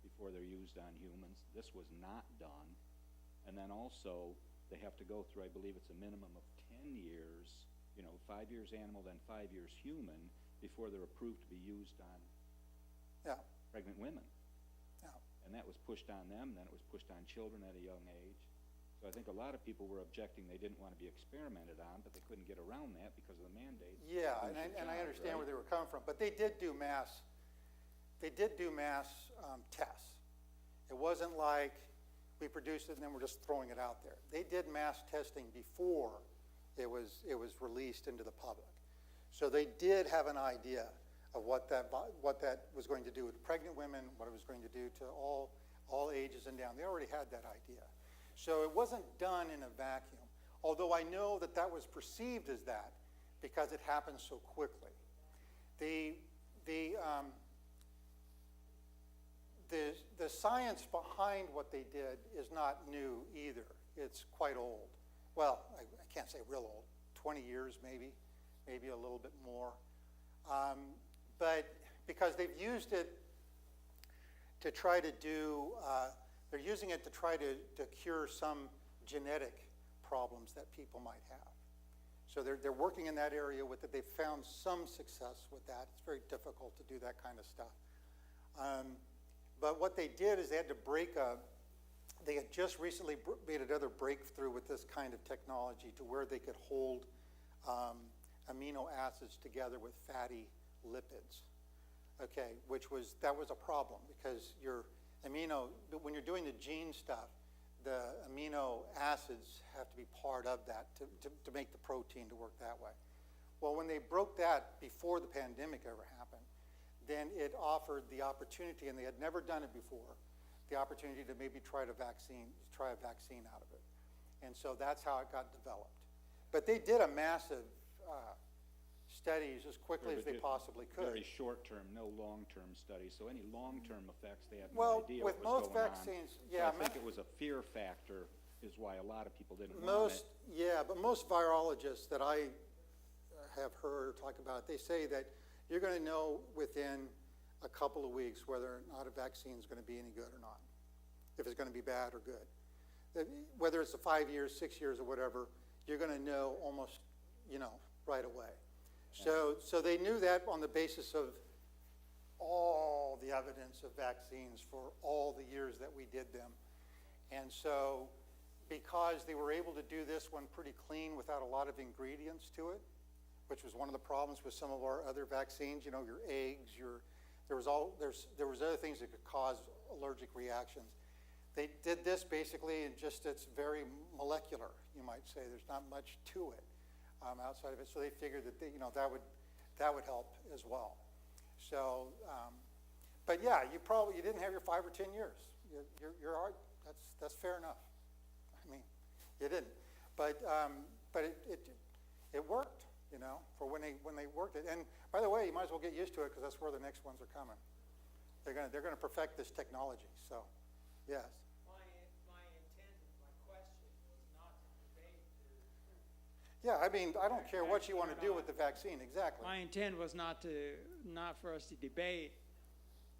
before they're used on humans. This was not done. And then also, they have to go through, I believe it's a minimum of 10 years, 5 years animal, then 5 years human, before they're approved to be used on pregnant women. Yeah. And that was pushed on them, then it was pushed on children at a young age. So I think a lot of people were objecting they didn't want to be experimented on, but they couldn't get around that because of the mandates. Yeah, and I understand where they were coming from, but they did do mass tests. It wasn't like we produced it and then we're just throwing it out there. They did mass testing before it was released into the public. So they did have an idea of what that was going to do with pregnant women, what it was going to do to all ages and down. They already had that idea. So it wasn't done in a vacuum, although I know that was perceived as that because it happened so quickly. The science behind what they did is not new either. It's quite old. Well, I can't say real old, 20 years maybe a little bit more. But because they've used it to try to do, they're using it to try to cure some genetic problems that people might have. So they're working in that area with it. They've found some success with that. It's very difficult to do that kind of stuff. But what they did is they had just recently made another breakthrough with this kind of technology to where they could hold amino acids together with fatty lipids. Okay, that was a problem because when you're doing the gene stuff, the amino acids have to be part of that to make the protein to work that way. Well, when they broke that before the pandemic ever happened, then it offered the opportunity, and they had never done it before, the opportunity to maybe try a vaccine out of it. And so that's how it got developed. But they did a massive studies as quickly as they possibly could. Very short-term, no long-term studies. So any long-term effects, they had no idea what was going on. Well, with most vaccines, yeah. So I think it was a fear factor is why a lot of people didn't want it. Yeah, but most virologists that I have heard or talk about it, they say that you're going to know within a couple of weeks whether or not a vaccine is going to be any good or not, if it's going to be bad or good. Whether it's 5 years, 6 years, or whatever, you're going to know almost, right away. So they knew that on the basis of all the evidence of vaccines for all the years that we did them. And so because they were able to do this one pretty clean without a lot of ingredients to it, which was one of the problems with some of our other vaccines, your eggs, there was other things that could cause allergic reactions. They did this basically in it's very molecular, you might say. There's not much to it outside of it. So they figured that that would help as well. So, but yeah, you didn't have your 5 or 10 years. You're all right. That's fair enough. I mean, you didn't, but it worked. For when they worked it. And by the way, you might as well get used to it because that's where the next ones are coming. They're gonna perfect this technology. So, yes. My intent of my question was not to debate Yeah, I mean, I don't care what you want to do with the vaccine, exactly. My intent was not for us to debate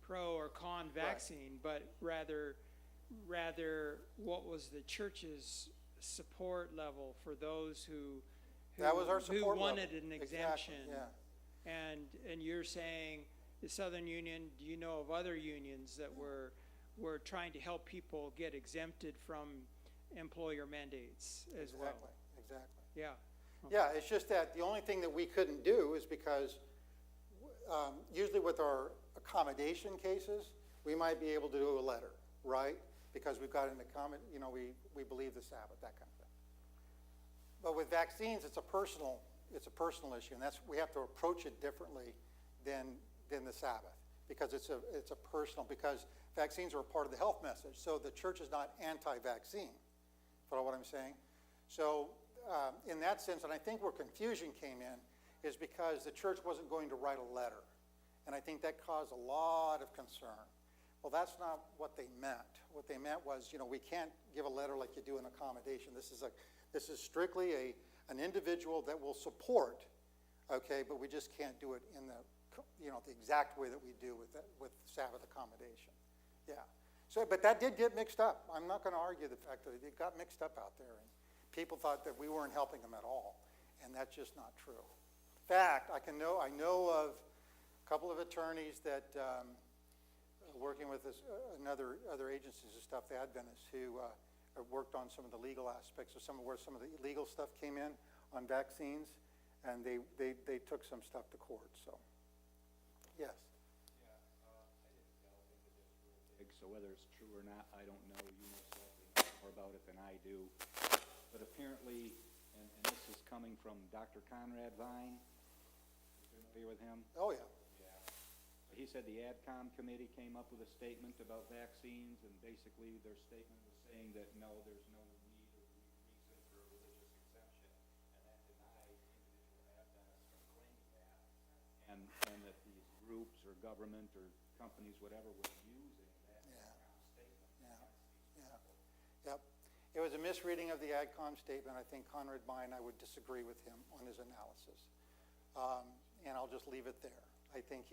pro or con vaccine, but rather what was the church's support level for those who that was our support who wanted level. An exemption. Exactly, yeah. And you're saying the Southern Union, do you know of other unions that were trying to help people get exempted from employer mandates as well? Exactly. Yeah. Yeah, it's just that the only thing that we couldn't do is because usually with our accommodation cases, we might be able to do a letter, right? Because we've got an we believe the Sabbath, that kind of thing. But with vaccines, it's a personal issue, and we have to approach it differently than the Sabbath, because it's a personal, because vaccines are a part of the health message. So the church is not anti-vaccine. Follow what I'm saying? So in that sense, and I think where confusion came in is because the church wasn't going to write a letter. And I think that caused a lot of concern. Well, that's not what they meant. What they meant was, we can't give a letter like you do an accommodation. This is strictly an individual that will support, okay, but we just can't do it in the exact way that we do with Sabbath accommodation. Yeah. So, but that did get mixed up. I'm not going to argue the fact that it got mixed up out there, and people thought that we weren't helping them at all, and that's just not true. In fact, I know of a couple of attorneys that working with other agencies and stuff, the Adventists, who have worked on some of the legal aspects of where some of the illegal stuff came in on vaccines, and they took some stuff to court. So, yes. So whether it's true or not, I don't know. You know slightly more about it than I do. But apparently, and this is coming from Dr. Conrad Vine. You familiar with him? Oh, yeah. Yeah. He said the AdCom committee came up with a statement about vaccines, and basically their statement was saying that no, there's no need or reason for a religious exemption, and that denied individual Adventists from claiming that, and that these groups or government or companies, whatever, were using that statement. Yep. It was a misreading of the AdCom statement. I think Conrad Vine, I would disagree with him on his analysis. And I'll just leave it there. I think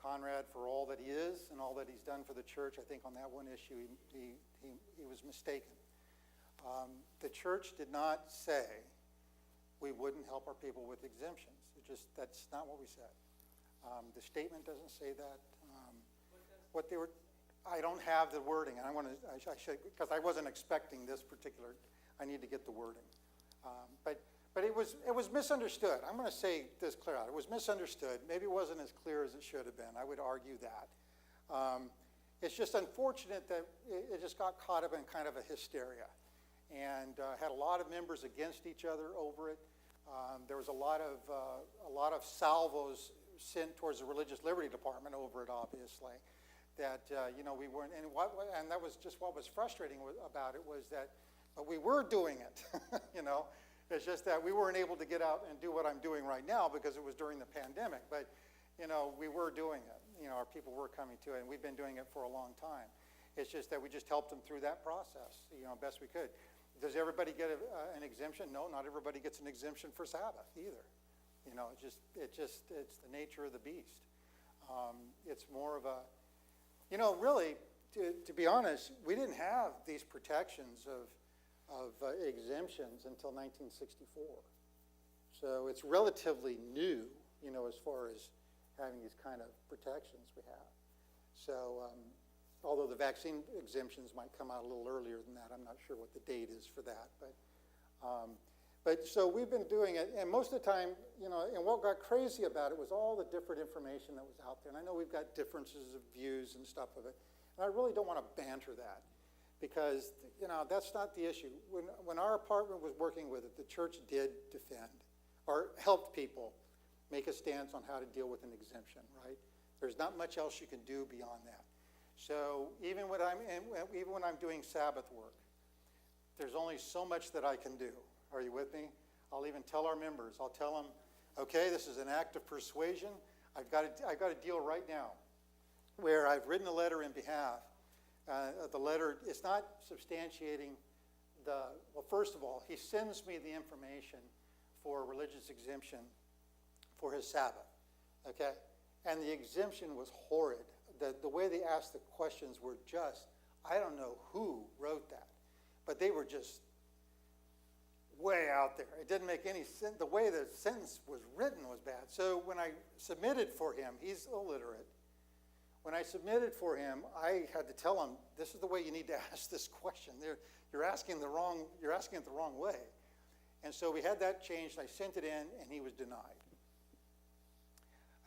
Conrad, for all that he is and all that he's done for the church, I think on that one issue, he was mistaken. The church did not say we wouldn't help our people with exemptions. That's not what we said. The statement doesn't say that. I don't have the wording, and I should, because I wasn't expecting this particular. I need to get the wording, but it was misunderstood. I'm going to say this clear out. It was misunderstood. Maybe it wasn't as clear as it should have been. I would argue that. It's just unfortunate that it just got caught up in kind of a hysteria, and had a lot of members against each other over it. There was a lot of salvos sent towards the Religious Liberty Department over it, obviously. That we weren't, and that was just what was frustrating about it was that, but we were doing it. It's just that we weren't able to get out and do what I'm doing right now because it was during the pandemic. But we were doing it. Our people were coming to it, and we've been doing it for a long time. It's just that we just helped them through that process, best we could. Does everybody get an exemption? No, not everybody gets an exemption for Sabbath either. It's the nature of the beast. It's more of a, really, to be honest, we didn't have these protections of exemptions until 1964. So it's relatively new, as far as having these kind of protections we have. So although the vaccine exemptions might come out a little earlier than that, I'm not sure what the date is for that. But so we've been doing it, and most of the time, and what got crazy about it was all the different information that was out there. And I know we've got differences of views and stuff of it, and I really don't want to banter that because, that's not the issue. When our apartment was working with it, the church did defend or helped people make a stance on how to deal with an exemption, right? There's not much else you can do beyond that. So even when I'm doing Sabbath work, there's only so much that I can do. Are you with me? I'll even tell our members. I'll tell them, okay, this is an act of persuasion. I've got a deal right now where I've written a letter in behalf. The letter, it's not substantiating well, first of all, he sends me the information for religious exemption for his Sabbath, okay? And the exemption was horrid. The way they asked the questions were just, I don't know who wrote that, but they were just way out there. It didn't make any sense. The way the sentence was written was bad. So when I submitted for him, he's illiterate. When I submitted for him, I had to tell him, this is the way you need to ask this question. You're asking it the wrong way. And so we had that changed, I sent it in, and he was denied.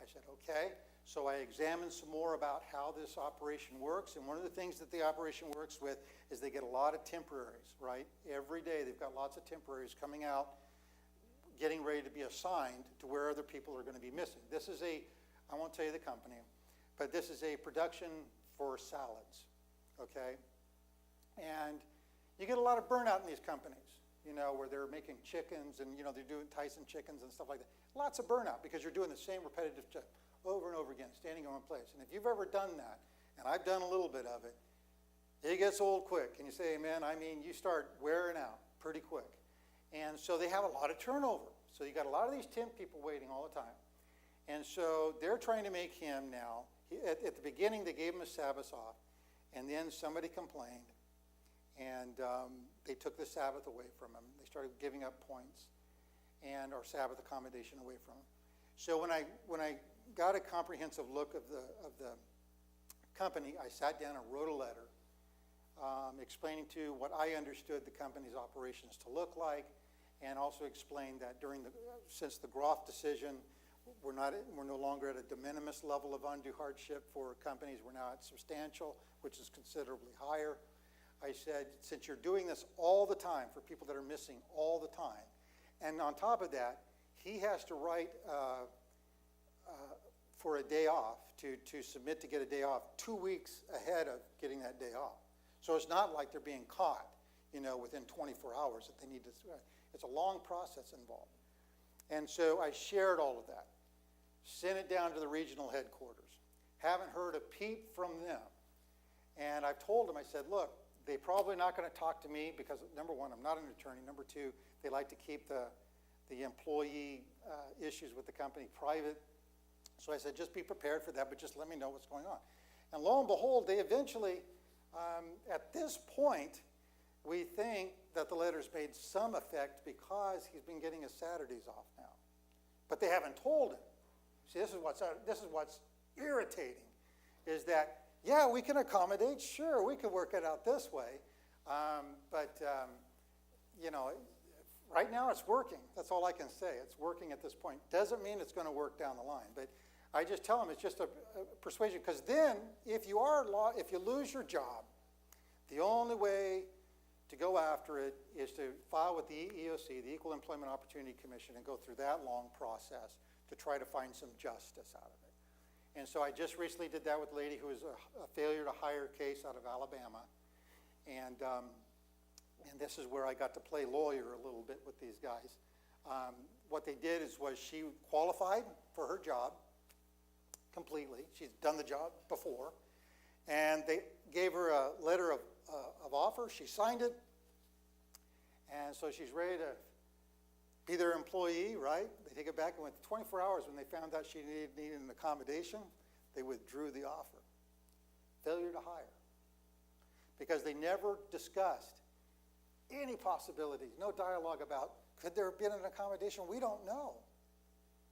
I said, okay. So I examined some more about how this operation works, and one of the things that the operation works with is they get a lot of temporaries, right? Every day they've got lots of temporaries coming out, getting ready to be assigned to where other people are going to be missing. This is I won't tell you the company, but this is a production for salads, okay? And you get a lot of burnout in these companies, where they're making chickens and, they're doing Tyson chickens and stuff like that. Lots of burnout because you're doing the same repetitive job over and over again, standing in one place. And if you've ever done that, and I've done a little bit of it, it gets old quick. Can you say amen? I mean, you start wearing out pretty quick. And so they have a lot of turnover. So you got a lot of these temp people waiting all the time. And so they're trying to make him now, at the beginning they gave him a Sabbath off, and then somebody complained, and they took the Sabbath away from him. They started giving up points or Sabbath accommodation away from him. So when I got a comprehensive look of the company, I sat down and wrote a letter explaining to what I understood the company's operations to look like, and also explained that since the Groff decision, we're no longer at a de minimis level of undue hardship for companies. We're now at substantial, which is considerably higher. I said, since you're doing this all the time for people that are missing all the time, and on top of that, he has to write for a day off, to submit to get a day off 2 weeks ahead of getting that day off. So it's not like they're being caught, within 24 hours that they need to. It's a long process involved. And so I shared all of that, sent it down to the regional headquarters. Haven't heard a peep from them. And I've told them, I said, look, they're probably not going to talk to me because, number one, I'm not an attorney. Number two, they like to keep the employee issues with the company private. So I said, just be prepared for that, but just let me know what's going on. And lo and behold, they eventually, at this point, we think that the letter's made some effect because he's been getting his Saturdays off now. But they haven't told him. See, this is what's irritating, is that, yeah, we can accommodate, sure, we can work it out this way, but right now it's working. That's all I can say. It's working at this point. Doesn't mean it's going to work down the line, but I just tell them it's just a persuasion, because then if you lose your job, the only way to go after it is to file with the EEOC, the Equal Employment Opportunity Commission, and go through that long process to try to find some justice out of it. And so I just recently did that with a lady who was a failure to hire case out of Alabama. And this is where I got to play lawyer a little bit with these guys. What they did was she qualified for her job completely. She's done the job before. And they gave her a letter of offer. She signed it. And so she's ready to be their employee, right? They take it back, and within 24 hours when they found out she needed an accommodation, they withdrew the offer. Failure to hire. Because they never discussed any possibilities, no dialogue about, could there have been an accommodation? We don't know.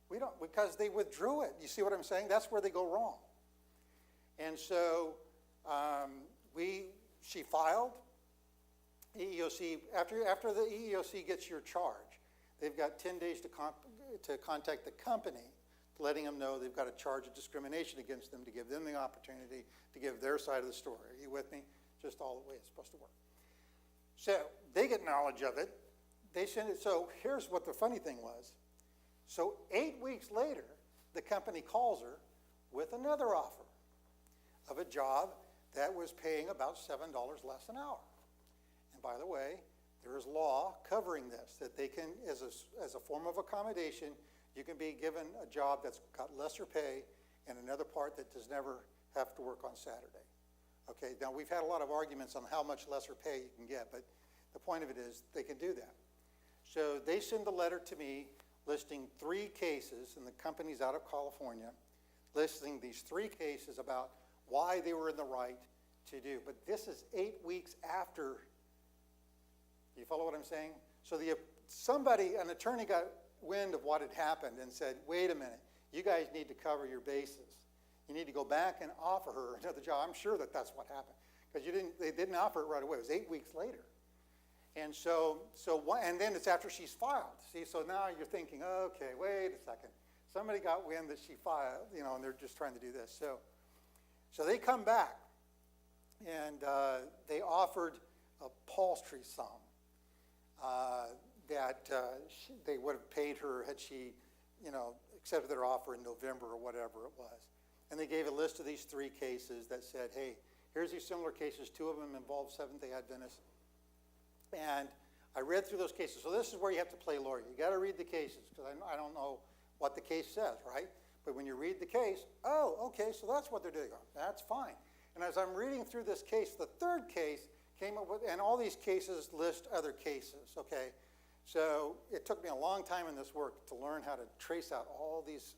We don't, because they withdrew it. You see what I'm saying? That's where they go wrong. And so she filed. EEOC, after the EEOC gets your charge, they've got 10 days to contact the company, letting them know they've got a charge of discrimination against them, to give them the opportunity to give their side of the story. Are you with me? Just all the way it's supposed to work. So they get knowledge of it. They send it. So here's what the funny thing was. So 8 weeks later, the company calls her with another offer of a job that was paying about $7 less an hour. And by the way, there is law covering this, that they can, as a form of accommodation, you can be given a job that's got lesser pay and another part that does never have to work on Saturday. Okay, now we've had a lot of arguments on how much lesser pay you can get, but the point of it is they can do that. So they send a letter to me listing 3 cases, and the company's out of California, listing these 3 cases about why they were in the right to do. But this is 8 weeks after. You follow what I'm saying? So an attorney got wind of what had happened and said, wait a minute, you guys need to cover your bases. You need to go back and offer her another job. I'm sure that's what happened, because they didn't offer it right away. It was 8 weeks later. And and then it's after she's filed. See, so now you're thinking, okay, wait a second. Somebody got wind that she filed, and they're just trying to do this. So they come back, and they offered a paltry sum that they would have paid her had she, accepted their offer in November or whatever it was. And they gave a list of these 3 cases that said, hey, here's these similar cases. 2 of them involved Seventh-day Adventists. And I read through those cases. So this is where you have to play lawyer. You got to read the cases, because I don't know what the case says, right? But when you read the case, oh, okay, so that's what they're doing. That's fine. And as I'm reading through this case, the 3rd case came up with, and all these cases list other cases, okay? So it took me a long time in this work to learn how to trace out all these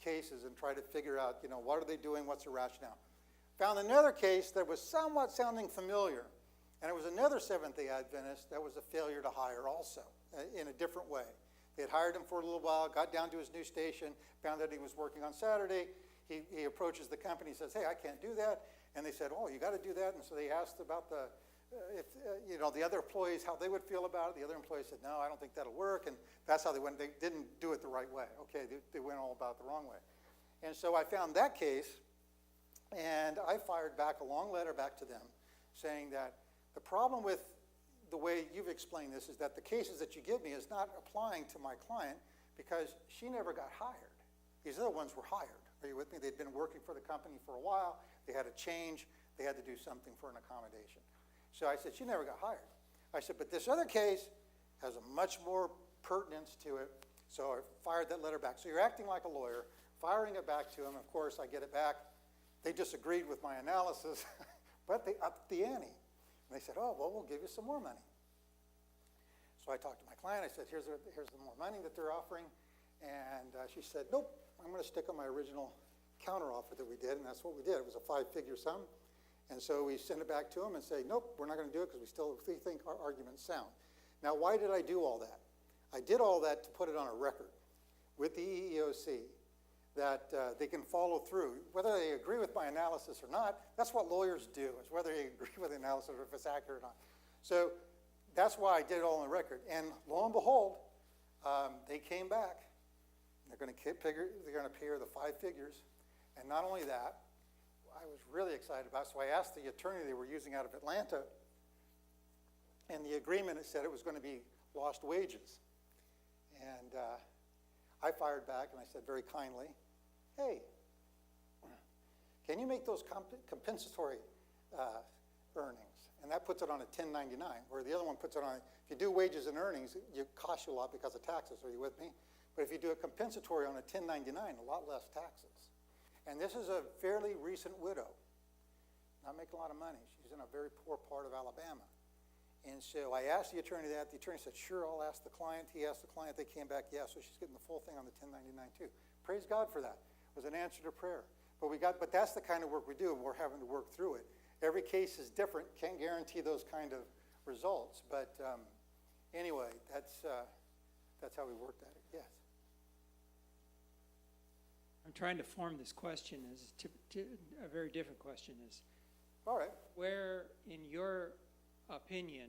cases and try to figure out, what are they doing, what's the rationale. Found another case that was somewhat sounding familiar, and it was another Seventh-day Adventist that was a failure to hire also, in a different way. They had hired him for a little while, got down to his new station, found that he was working on Saturday. He approaches the company, says, hey, I can't do that. And they said, oh, you got to do that. And so they asked about the other employees, how they would feel about it. The other employees said, no, I don't think that'll work. And that's how they went. They didn't do it the right way. Okay, they went all about it the wrong way. And so I found that case, and I fired back a long letter back to them saying that the problem with the way you've explained this is that the cases that you give me is not applying to my client because she never got hired. These other ones were hired. Are you with me? They'd been working for the company for a while. They had a change. They had to do something for an accommodation. So I said, she never got hired. I said, but this other case has a much more pertinence to it. So I fired that letter back. So you're acting like a lawyer, firing it back to them. Of course, I get it back. They disagreed with my analysis, but they upped the ante. And they said, oh, well, we'll give you some more money. So I talked to my client. I said, here's the more money that they're offering. And she said, nope, I'm going to stick on my original counteroffer that we did. And that's what we did. It was a 5-figure sum. And so we send it back to them and say, nope, we're not going to do it because we think our argument's sound. Now, why did I do all that? I did all that to put it on a record with the EEOC that they can follow through. Whether they agree with my analysis or not, that's what lawyers do, is whether they agree with the analysis or if it's accurate or not. So that's why I did it all on the record. And lo and behold, they came back. They're going to pay her the 5 figures. And not only that, I was really excited about it. So I asked the attorney they were using out of Atlanta, and the agreement, it said it was going to be lost wages. And I fired back and I said very kindly, hey, can you make those compensatory earnings? And that puts it on a 1099, where the other one puts it on, if you do wages and earnings, it costs you a lot because of taxes. Are you with me? But if you do a compensatory on a 1099, a lot less taxes. And this is a fairly recent widow, not making a lot of money. She's in a very poor part of Alabama. And so I asked the attorney that. The attorney said, sure, I'll ask the client. He asked the client. They came back, yeah, so she's getting the full thing on the 1099 too. Praise God for that. It was an answer to prayer. But that's the kind of work we do, and we're having to work through it. Every case is different. Can't guarantee those kind of results. But anyway, that's how we worked at it, yes. I'm trying to form this question as a very different question is, all right. Where, in your opinion,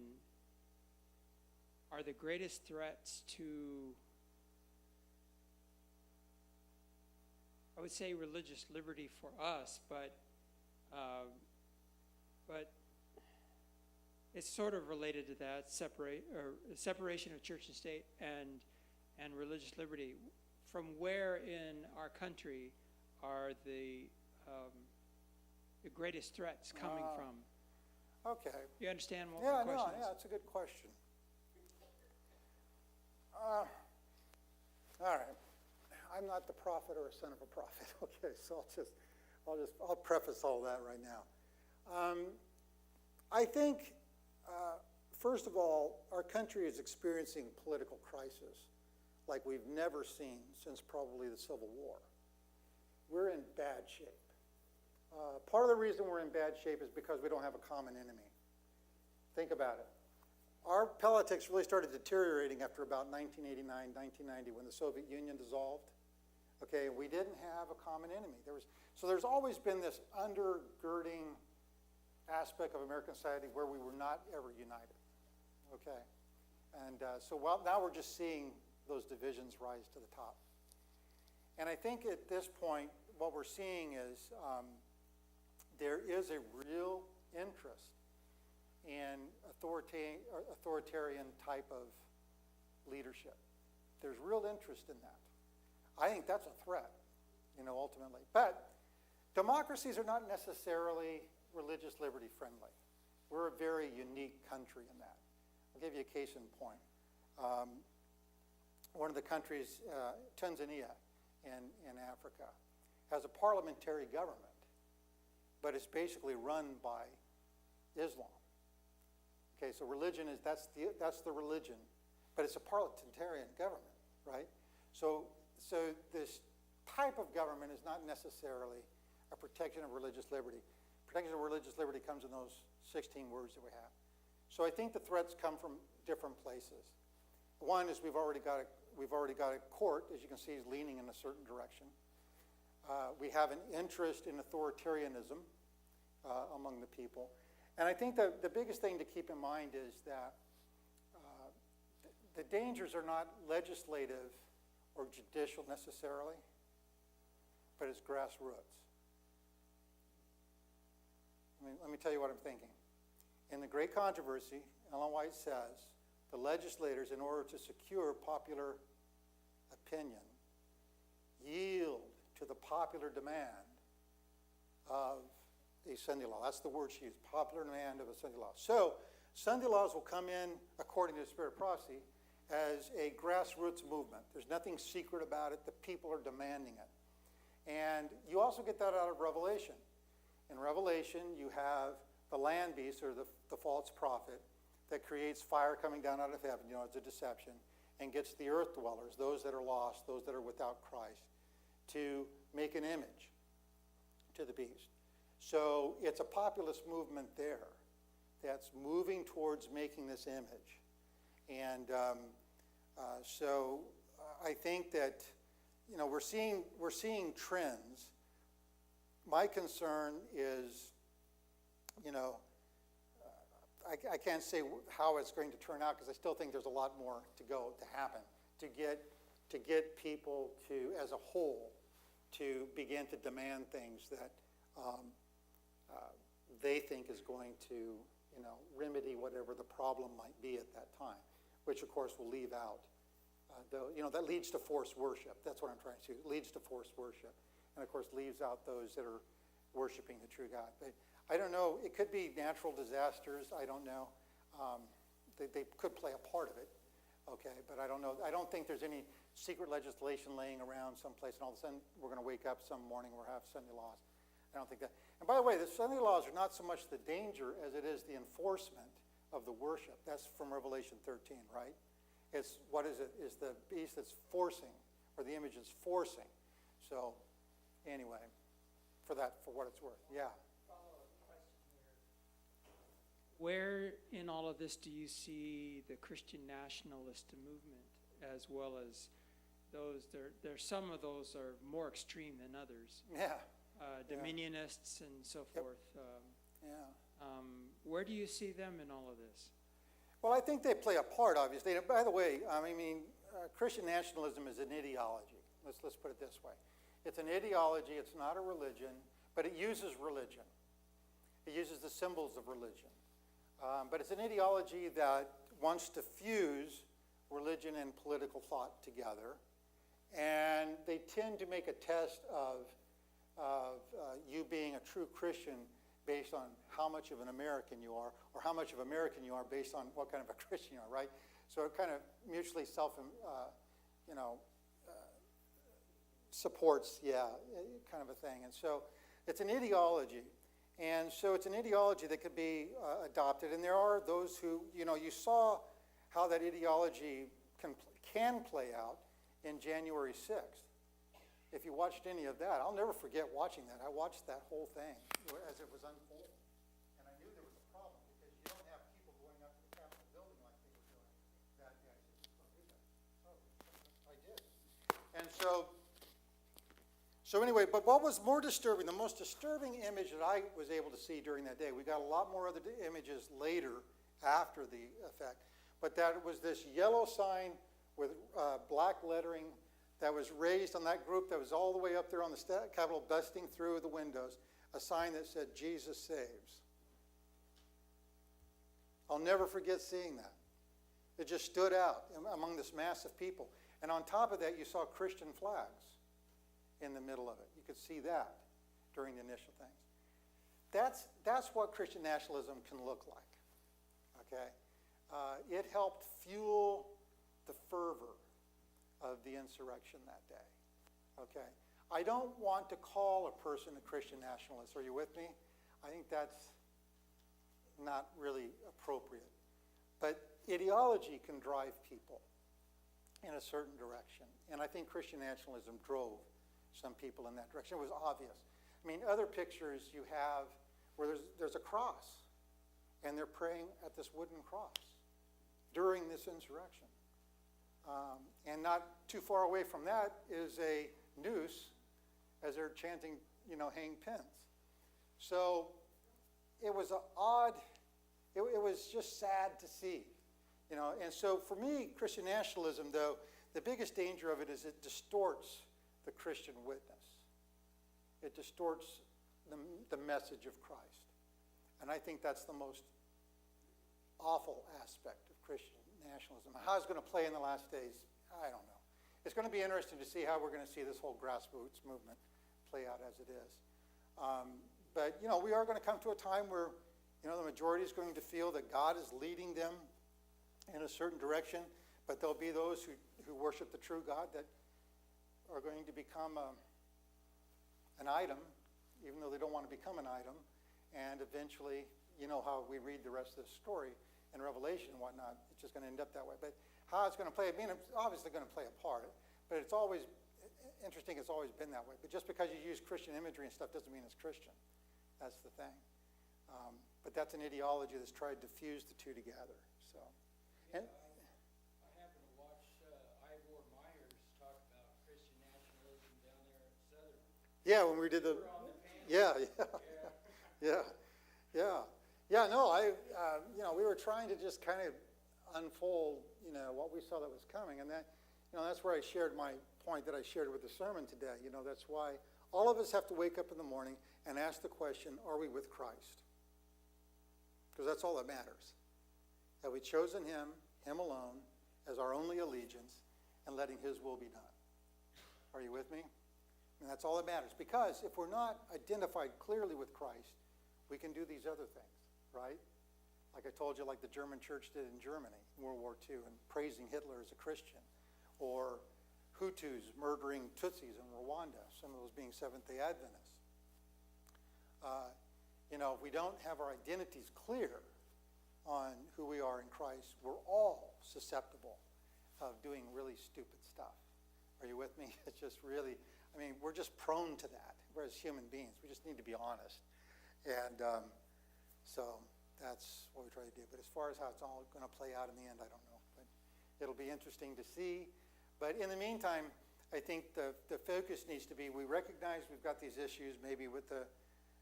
are the greatest threats to, I would say, religious liberty for us, but it's sort of related to that, separation of church and state and religious liberty. From where in our country are the greatest threats coming from? Okay. You understand what my question is? Yeah, it's a good question. All right. I'm not the prophet or a son of a prophet. Okay, so I'll preface all that right now. I think, first of all, our country is experiencing political crisis like we've never seen since probably the Civil War. We're in bad shape. Part of the reason we're in bad shape is because we don't have a common enemy. Think about it. Our politics really started deteriorating after about 1989, 1990, when the Soviet Union dissolved. Okay, we didn't have a common enemy. So there's always been this undergirding aspect of American society where we were not ever united. Okay? And so now we're just seeing those divisions rise to the top. And I think at this point, what we're seeing is there is a real interest in authoritarian type of leadership. There's real interest in that. I think that's a threat, ultimately. But democracies are not necessarily religious liberty friendly. We're a very unique country in that. I'll give you a case in point. One of the countries, Tanzania in Africa, has a parliamentary government, but it's basically run by Islam. Okay, so religion that's the religion, but it's a parliamentarian government, right? So this type of government is not necessarily a protection of religious liberty. Protection of religious liberty comes in those 16 words that we have. So I think the threats come from different places. One is we've already got a court, as you can see, is leaning in a certain direction. We have an interest in authoritarianism among the people. And I think that the biggest thing to keep in mind is that the dangers are not legislative or judicial necessarily, but it's grassroots. Let me tell you what I'm thinking. In the Great Controversy, Ellen White says, the legislators, in order to secure popular opinion, yield to the popular demand of a Sunday law. That's the word she used, popular demand of a Sunday law. So Sunday laws will come in, according to the spirit of prophecy, as a grassroots movement. There's nothing secret about it. The people are demanding it. And you also get that out of Revelation. In Revelation, you have the land beast, or the false prophet, that creates fire coming down out of heaven, it's a deception, and gets the earth dwellers, those that are lost, those that are without Christ, to make an image to the beast. So it's a populist movement there that's moving towards making this image. And so I think that, we're seeing trends. My concern is, I can't say how it's going to turn out because I still think there's a lot more to happen to get people to, as a whole, to begin to demand things that they think is going to, remedy whatever the problem might be at that time, which of course will leave out, that leads to forced worship. That's what I'm trying to say. It leads to forced worship, and of course leaves out those that are worshiping the true God. But I don't know. It could be natural disasters. I don't know. They could play a part of it. Okay, but I don't know. I don't think there's any secret legislation laying around someplace, and all of a sudden we're going to wake up some morning and we'll have Sunday laws. I don't think that. And by the way, the Sunday laws are not so much the danger as it is the enforcement of the worship. That's from Revelation 13, right? It's, what is it? It's the beast that's forcing, or the image is forcing. So, anyway, for what it's worth. Yeah. Follow-up question here. Where in all of this do you see the Christian nationalist movement, as well as those, there's some of those are more extreme than others. Yeah. Dominionists and so forth. Where do you see them in all of this? Well, I think they play a part, obviously. And by the way, Christian nationalism is an ideology. Let's put it this way. It's an ideology. It's not a religion, but it uses religion. It uses the symbols of religion. But it's an ideology that wants to fuse religion and political thought together. And they tend to make a test of you being a true Christian based on how much of an American you are, or how much of American you are based on what kind of a Christian you are, right? So it kind of mutually supports, kind of a thing. And so it's an ideology. And so it's an ideology that could be adopted. And there are those who, you saw how that ideology can play out in January 6th. If you watched any of that, I'll never forget watching that. I watched that whole thing as it was unfolding. And I knew there was a problem because you don't have people going up to the Capitol building like they were doing that day. I said, don't do that. Oh, I did. And so anyway, but what was more disturbing, the most disturbing image that I was able to see during that day, we got a lot more other images later after the effect, but that it was this yellow sign with black lettering that was raised on that group that was all the way up there on the Capitol, busting through the windows, a sign that said, Jesus saves. I'll never forget seeing that. It just stood out among this mass of people. And on top of that, you saw Christian flags in the middle of it. You could see that during the initial things. That's what Christian nationalism can look like, okay? It helped fuel the fervor of the insurrection that day, okay? I don't want to call a person a Christian nationalist. Are you with me? I think that's not really appropriate. But ideology can drive people in a certain direction. And I think Christian nationalism drove some people in that direction. It was obvious. I mean, other pictures you have where there's a cross, and they're praying at this wooden cross during this insurrection. And not too far away from that is a noose as they're chanting, hang pins. So it was it was just sad to see, And so for me, Christian nationalism, though, the biggest danger of it is it distorts the Christian witness. It distorts the message of Christ. And I think that's the most awful aspect of Christian nationalism. How it's going to play in the last days, I don't know. It's going to be interesting to see how we're going to see this whole grassroots movement play out as it is. But we are going to come to a time where, the majority is going to feel that God is leading them in a certain direction, but there'll be those who worship the true God that are going to become an item, even though they don't want to become an item. And eventually, how we read the rest of the story in Revelation and whatnot, it's just going to end up that way. But how it's going to play, it's obviously going to play a part, but it's always interesting, it's always been that way. But just because you use Christian imagery and stuff doesn't mean it's Christian. That's the thing. But that's an ideology that's tried to fuse the two together. So, I happened to watch Ivor Myers talk about Christian nationalism down there at Southern. yeah, when we did the, On the panel. yeah. No, we were trying to just kind of unfold, what we saw that was coming, and that, that's where I shared my point that I shared with the sermon today. That's why all of us have to wake up in the morning and ask the question, are we with Christ? Because that's all that matters. Have we chosen him alone, as our only allegiance, and letting his will be done? Are you with me? And that's all that matters. Because if we're not identified clearly with Christ, we can do these other things, right? Like I told you, like the German church did in Germany in World War II, and praising Hitler as a Christian. Or Hutus murdering Tutsis in Rwanda, some of those being Seventh-day Adventists. If we don't have our identities clear on who we are in Christ, we're all susceptible of doing really stupid stuff. Are you with me? It's just really, we're just prone to that. We're as human beings. We just need to be honest. And so that's what we try to do. But as far as how it's all going to play out in the end, I don't know. But it'll be interesting to see. But in the meantime, I think the focus needs to be, we recognize we've got these issues maybe with the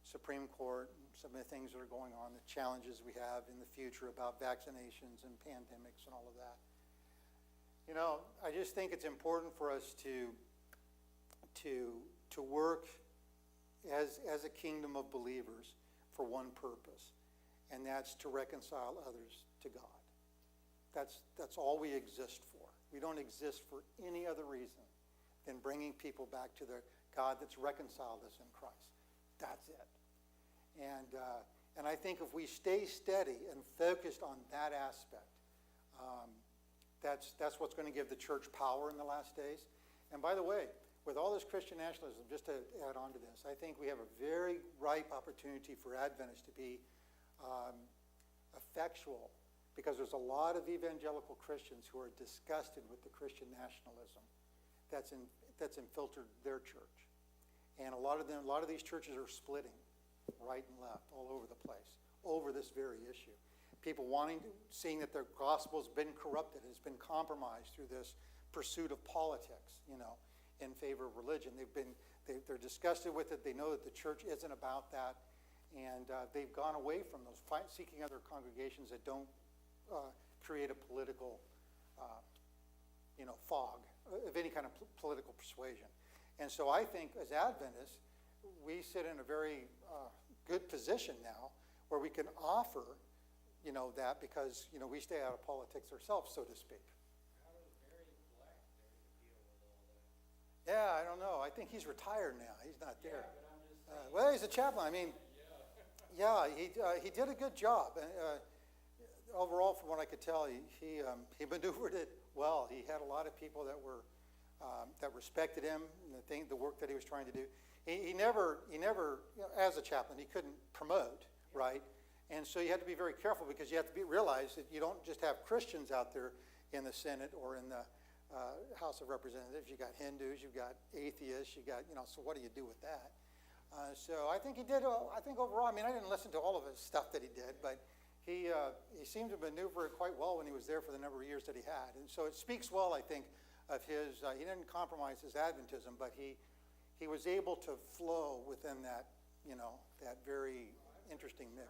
Supreme Court, and some of the things that are going on, the challenges we have in the future about vaccinations and pandemics and all of that. I just think it's important for us to work as a kingdom of believers for one purpose, and that's to reconcile others to God. That's all we exist for. We don't exist for any other reason than bringing people back to the God that's reconciled us in Christ. That's it. And I think if we stay steady and focused on that aspect, that's what's going to give the church power in the last days. And by the way, with all this Christian nationalism, just to add on to this, I think we have a very ripe opportunity for Adventists to be effectual, because there's a lot of evangelical Christians who are disgusted with the Christian nationalism that's infiltrated their church. And a lot of these churches are splitting right and left all over the place over this very issue. People seeing that their gospel has been corrupted, has been compromised through this pursuit of politics, in favor of religion. They're disgusted with it. They know that the church isn't about that, and they've gone away from those, seeking other congregations that don't create a political, fog of any kind of political persuasion. And so I think as Adventists, we sit in a very good position now where we can offer, that because, we stay out of politics ourselves, so to speak. How does Barry Black deal with all that? Yeah, I don't know. I think he's retired now. He's not there. Yeah, but I'm just saying. Well, he's a chaplain. I mean, yeah, he did a good job. Overall, from what I could tell, he maneuvered it well. He had a lot of people that were that respected him and the work that he was trying to do. He never, as a chaplain, he couldn't promote, right? And so you had to be very careful because you have to realize that you don't just have Christians out there in the Senate or in the House of Representatives. You got Hindus, you've got atheists, you got, so what do you do with that? So I think he did, I think overall, I didn't listen to all of his stuff that he did, but he seemed to maneuver it quite well when he was there for the number of years that he had. And so it speaks well, I think, of his, he didn't compromise his Adventism, but he was able to flow within that, that very interesting mix.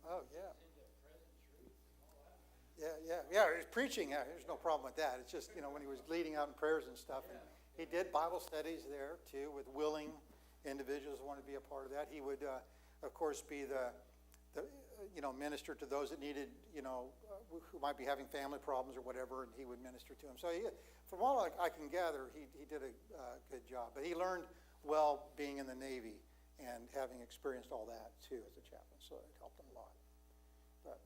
Oh, yeah. Yeah, he was preaching, there's no problem with that. It's just, when he was leading out in prayers and stuff. And he did Bible studies there, too, with willing individuals who wanted to be a part of that. He would, of course, be the minister to those that needed, who might be having family problems or whatever, and he would minister to them. So from all I can gather, he did a good job. But he learned well being in the Navy and having experienced all that, too, as a chaplain. So it helped him a lot. But,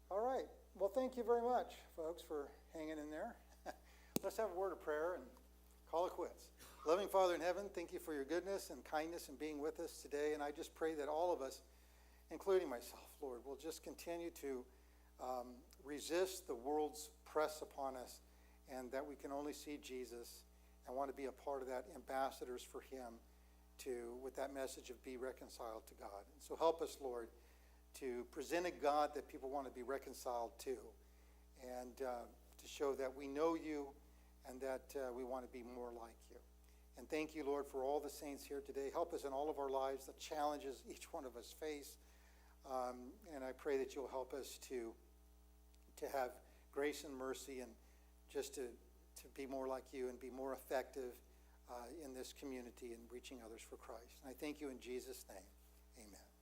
all right. Well, thank you very much, folks, for hanging in there. Let's have a word of prayer and call it quits. Loving Father in heaven, thank you for your goodness and kindness and being with us today. And I just pray that all of us, including myself, Lord, will just continue to resist the world's press upon us, and that we can only see Jesus and want to be a part of that, ambassadors for him, with that message of be reconciled to God. And so help us, Lord, to present a God that people want to be reconciled to, and to show that we know you and that we want to be more like you. And thank you, Lord, for all the saints here today. Help us in all of our lives, the challenges each one of us face. And I pray that you'll help us to have grace and mercy, and just to be more like you and be more effective in this community and reaching others for Christ. And I thank you in Jesus' name. Amen.